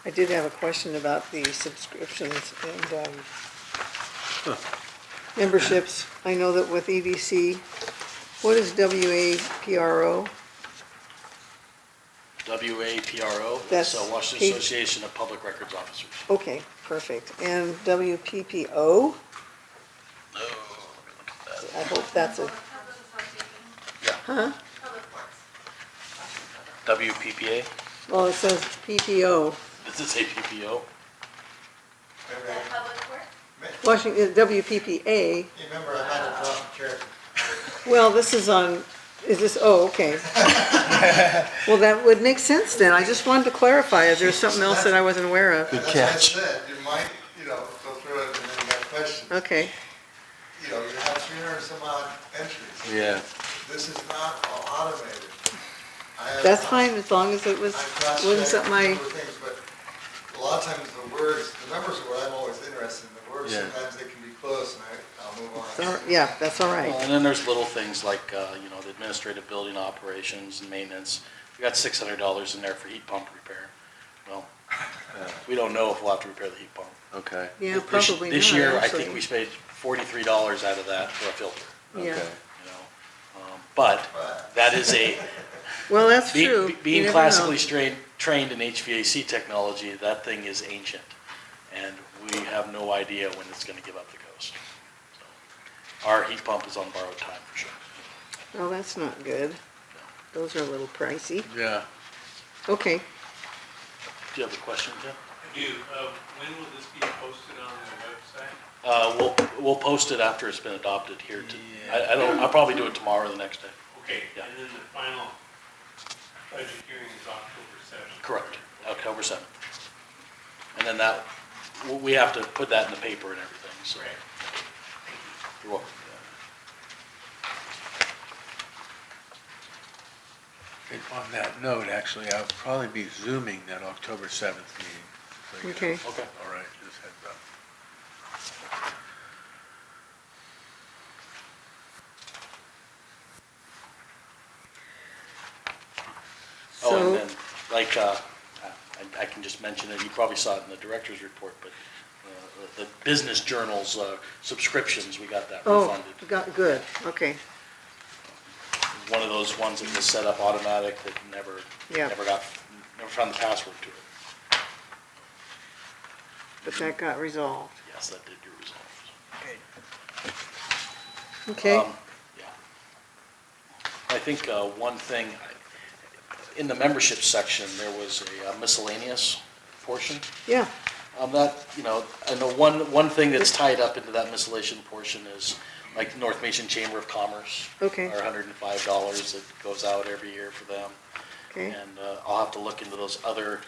I did have a question about the subscriptions and memberships. I know that with EDC, what is WAPRO? WAPRO, That's that's Washington P- Association of Public Records Officers. Okay, perfect. And WPPO? Oh, let me look at that. I hope that's a, huh? WPPA, Well, it says PPO. does it say PPO? Washington, WPPA, You remember, I had to drop a character. Well, this is on, is this, oh, okay. Well, that would make sense then. I just wanted to clarify if there's something else that I wasn't aware of. That's what I said, you might, go through it and then you have questions. Okay, You have 300 some odd entries. Yeah. This is not all automated. that's fine, as long as it was, wasn't something I, Things, but a lot of times the words, the numbers are what I'm always interested in. The words, Yeah. sometimes they can be close, and I'll move on. yeah, that's all Well, right. and then there's little things like, the administrative building operations and maintenance. We got $600 in there for heat pump repair. Well, we don't know if we'll have to repair the heat pump. Okay. Yeah, This- probably not, This year, I actually. think we paid $43 out of that for a filter, Yeah, Okay. But that is well, that's true. You being never classically know. trained in HVAC technology, that thing is ancient. And we have no idea when it's gonna give up the ghost. So, our heat pump is on borrowed time for sure. Well, that's not good. Those are a little pricey. Yeah. Okay, Do you have a question, Tim? I do. When will this be posted on the website? We'll post it after it's been adopted here. Yeah. I'll probably do it tomorrow or the next day. Okay, Yeah. and then the final budget hearing is October 7th. Correct, October 7th. And then we have to put that in the paper and everything, so. Right. You're welcome. And on that note, actually, I'll probably be Zooming that October 7th meeting. So you know. okay. Okay. All right, just heads up. Oh, So, and then, like, I can just mention it, you probably saw it in the director's report, but the business journals subscriptions, we got that oh, refunded. good, okay. One of those ones that was set up automatic that never Yeah. never found the password to it. But that got resolved. Yes, that did get resolved. Okay, Yeah. I think one thing, in the membership section, there was a miscellaneous portion. yeah, That, I know one thing that's tied up into that miscellaneous portion is, like, North Mason Chamber of Commerce. Okay. Our $105 that goes out every year for them. okay, And I'll have to look into those other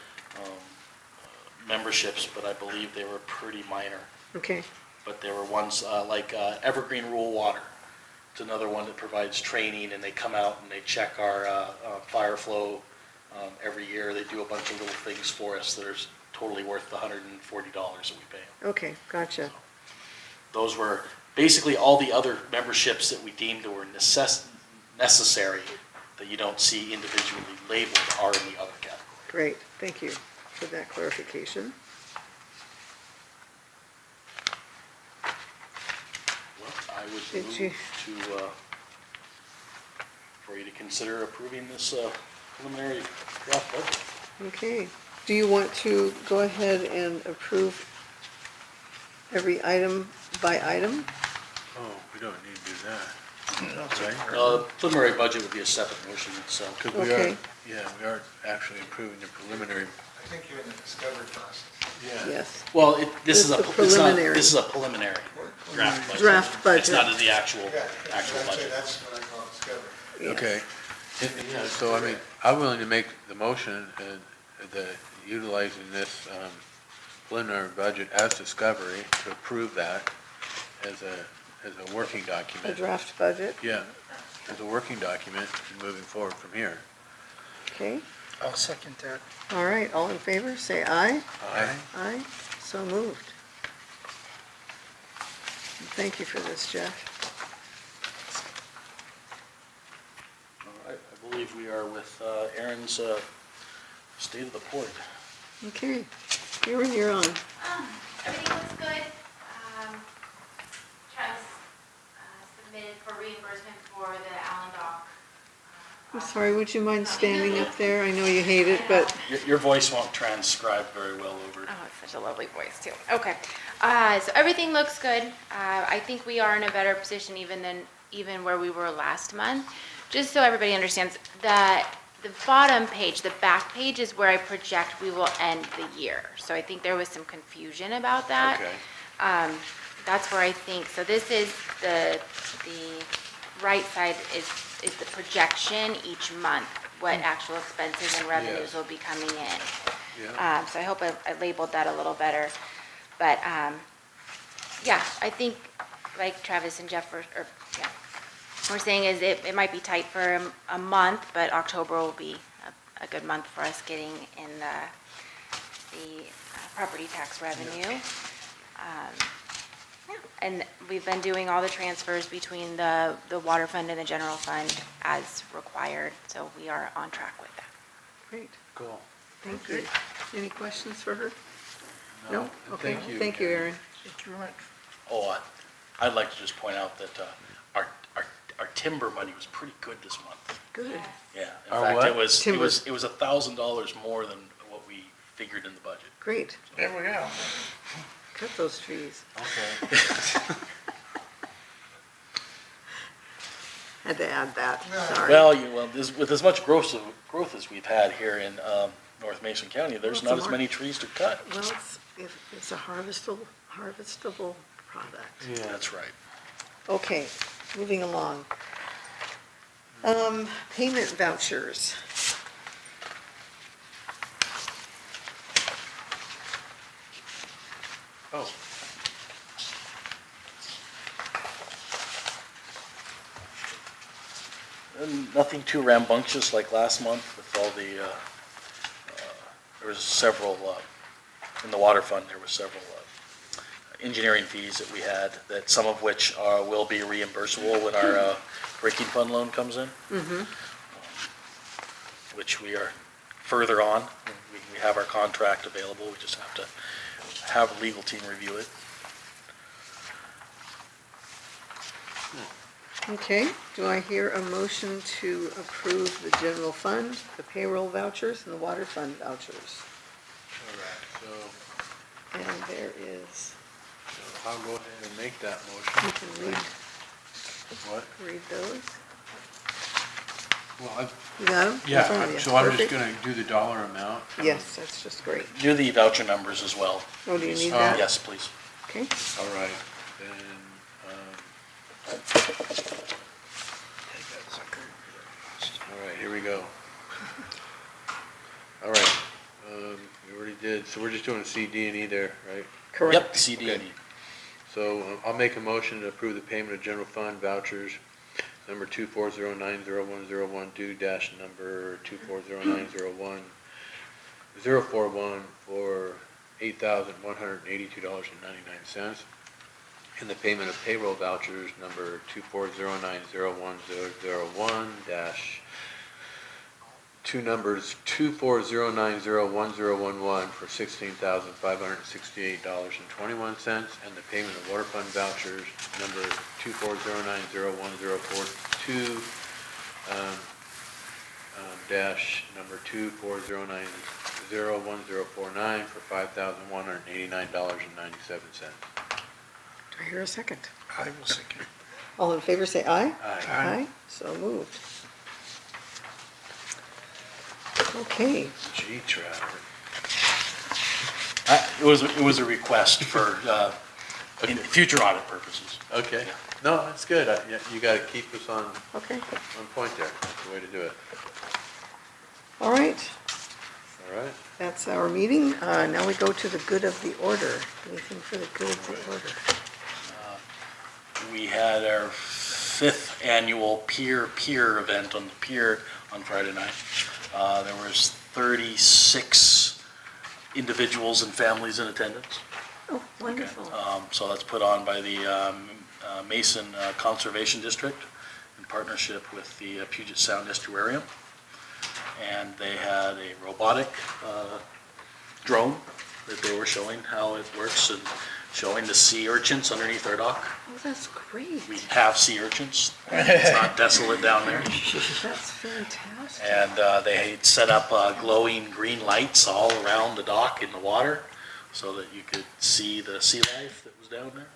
memberships, but I believe they were pretty minor. okay, But there were ones like Evergreen Rural Water. It's another one that provides training, and they come out and they check our fire flow every year. They do a bunch of little things for us that are totally worth the $140 that we pay them. okay, gotcha. Those were basically all the other memberships that we deemed that were necessary, that you don't see individually labeled, are in the other category. Great, thank you for that clarification. Well, I would Did move you- for you to consider approving this preliminary draft budget. Okay, do you want to go ahead and approve every item by item? Oh, we don't need to do that. Preliminary budget would be a separate motion, so. Because we are, Okay. yeah, we are actually approving the preliminary. I think you're in the discovery process. Yes, Well, this is It's a, the it's not, preliminary. this is a preliminary draft budget. Draft budget. It's not the actual Yeah, budget. that's what I call discovery. yes. Okay. Yeah, so I mean, I'm willing to make the motion and utilizing this preliminary budget as discovery to approve that as a working A document. draft budget, Yeah, as a working document and moving forward from here. okay. I'll second that. All right, all in favor, say aye. Aye. Aye, so moved. Thank you for this, Jeff. All right, I believe we are with Aaron's state of the port. Okay, Aaron, you're on. Everything looks good. Travis submitted for reimbursement for the Allyn dock. I'm sorry, would you mind standing up there? I know you hate it, but, Your voice won't transcribe very well over it. Oh, it's such a lovely voice too. Okay, so everything looks good. I think we are in a better position even where we were last month. Just so everybody understands, that the bottom page, the back page, is where I project we will end the year. So I think there was some confusion about that. Okay. That's where I think, so this is the right side is the projection each month, what actual expenses and revenues Yes. will be coming in. Yeah. So I hope I labeled that a little better. But, yeah, I think, like Travis and Jeff we're saying is it might be tight for a month, but October will be a good month for us getting in the property tax revenue. Yeah, and we've been doing all the transfers between the water fund and the general fund as required, so we are on track with that. Great, Cool. thank you. Any questions for her? No? And Okay, thank you. thank you, Aaron. Thank you very much. Oh, I'd like to just point out that our timber money was pretty good this month. Good. Yeah, in Our fact, what? it was Timber. $1,000 more than what we figured in the budget. Great, There we go. cut those trees. Okay. Had to add that, sorry. Well, with as much growth as we've had here in North Mason County, there's Well, not it's as a many trees to cut. Well, it's a harvestable product. Yeah. That's right. Okay, moving along. Payment vouchers. Oh. And nothing too rambunctious like last month with all the, there was several, in the water fund, there were several engineering fees that we had, that some of which will be reimbursable when our breaking fund loan comes in. Which we are further on. We have our contract available, we just have to have a legal team review it. Okay, do I hear a motion to approve the general fund, the payroll vouchers, and the water fund vouchers? All right, And there is, so I'll go ahead and make that you motion. can What? read those. Well, You got them? in front of yeah, you. so I'm just Perfect. gonna do the dollar amount. Yes, that's just great. Do the voucher numbers as well. Oh, do you need Oh. that? Yes, please. Okay. All right, then, all right, here we go. All right, we already did, so we're just doing a C, D, and E there, right? Correct. Yep, CD and Okay. E. So I'll make a motion to approve the payment of general fund vouchers number 240901012 dash number 240901041 for $8,182.99. And the payment of payroll vouchers number 240901001 dash two numbers 240901011 for $16,568.21, and the payment of water fund vouchers number 240901042 dash number 240901049 for $5,189.97. Do I hear a second? I will second. All in favor, say aye. Aye. Aye, so moved. Okay, Gee, Trevor. It was a request for, in future audit purposes. Okay, no, that's good. Yeah, you gotta keep us on okay, point there. That's the way to do it. all right. All right? That's our meeting. Now we go to the good of the order. Anything for the good of the order? We had our 5th annual peer event on the pier on Friday night. There was 36 individuals and families in attendance. Oh, wonderful. So that's put on by the Mason Conservation District in partnership with the Puget Sound Estuarium. And they had a robotic drone that they were showing how it works and showing the sea urchins underneath our dock. Oh, that's great. We have sea urchins. It's not desolate down there. That's fantastic. And they had set up glowing green lights all around the dock in the water so that you could see the sea life that was down there.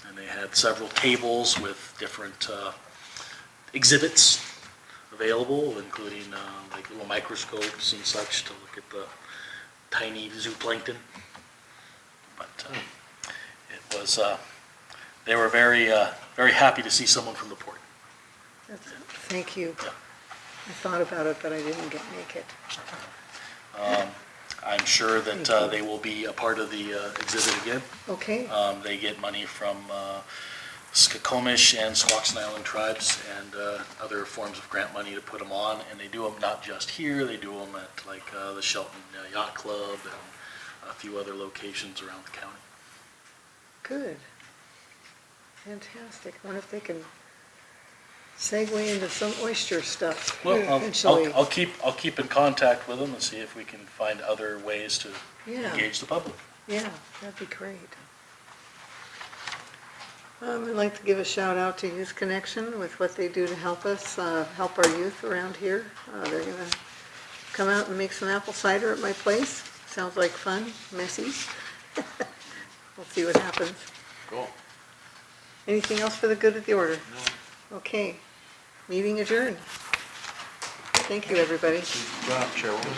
And they had several tables with different exhibits available, including like little microscopes and such to look at the tiny zooplankton. But it was, they were very happy to see someone from the port Thank you. I thought about it, but I didn't make it. I'm sure that they will be a part of the exhibit again. Okay, They get money from Skokomish and Squaxin Island tribes and other forms of grant money to put them on, and they do them not just here, they do them at like the Shelton Yacht Club and a few other locations around the county. good. Fantastic. I wonder if they can segue into some oyster stuff Well, eventually. I'll keep in contact with them and see if we can find other ways to Yeah. engage the public. Yeah, that'd be great. I'd like to give a shout out to Youth Connection with what they do to help us, help our youth around here. They're gonna come out and make some apple cider at my place. Sounds like fun, messy. We'll see what happens. Cool. Anything else for the good of the order? No. Okay, meeting adjourned. Thank you, everybody. Good job, Chairwoman.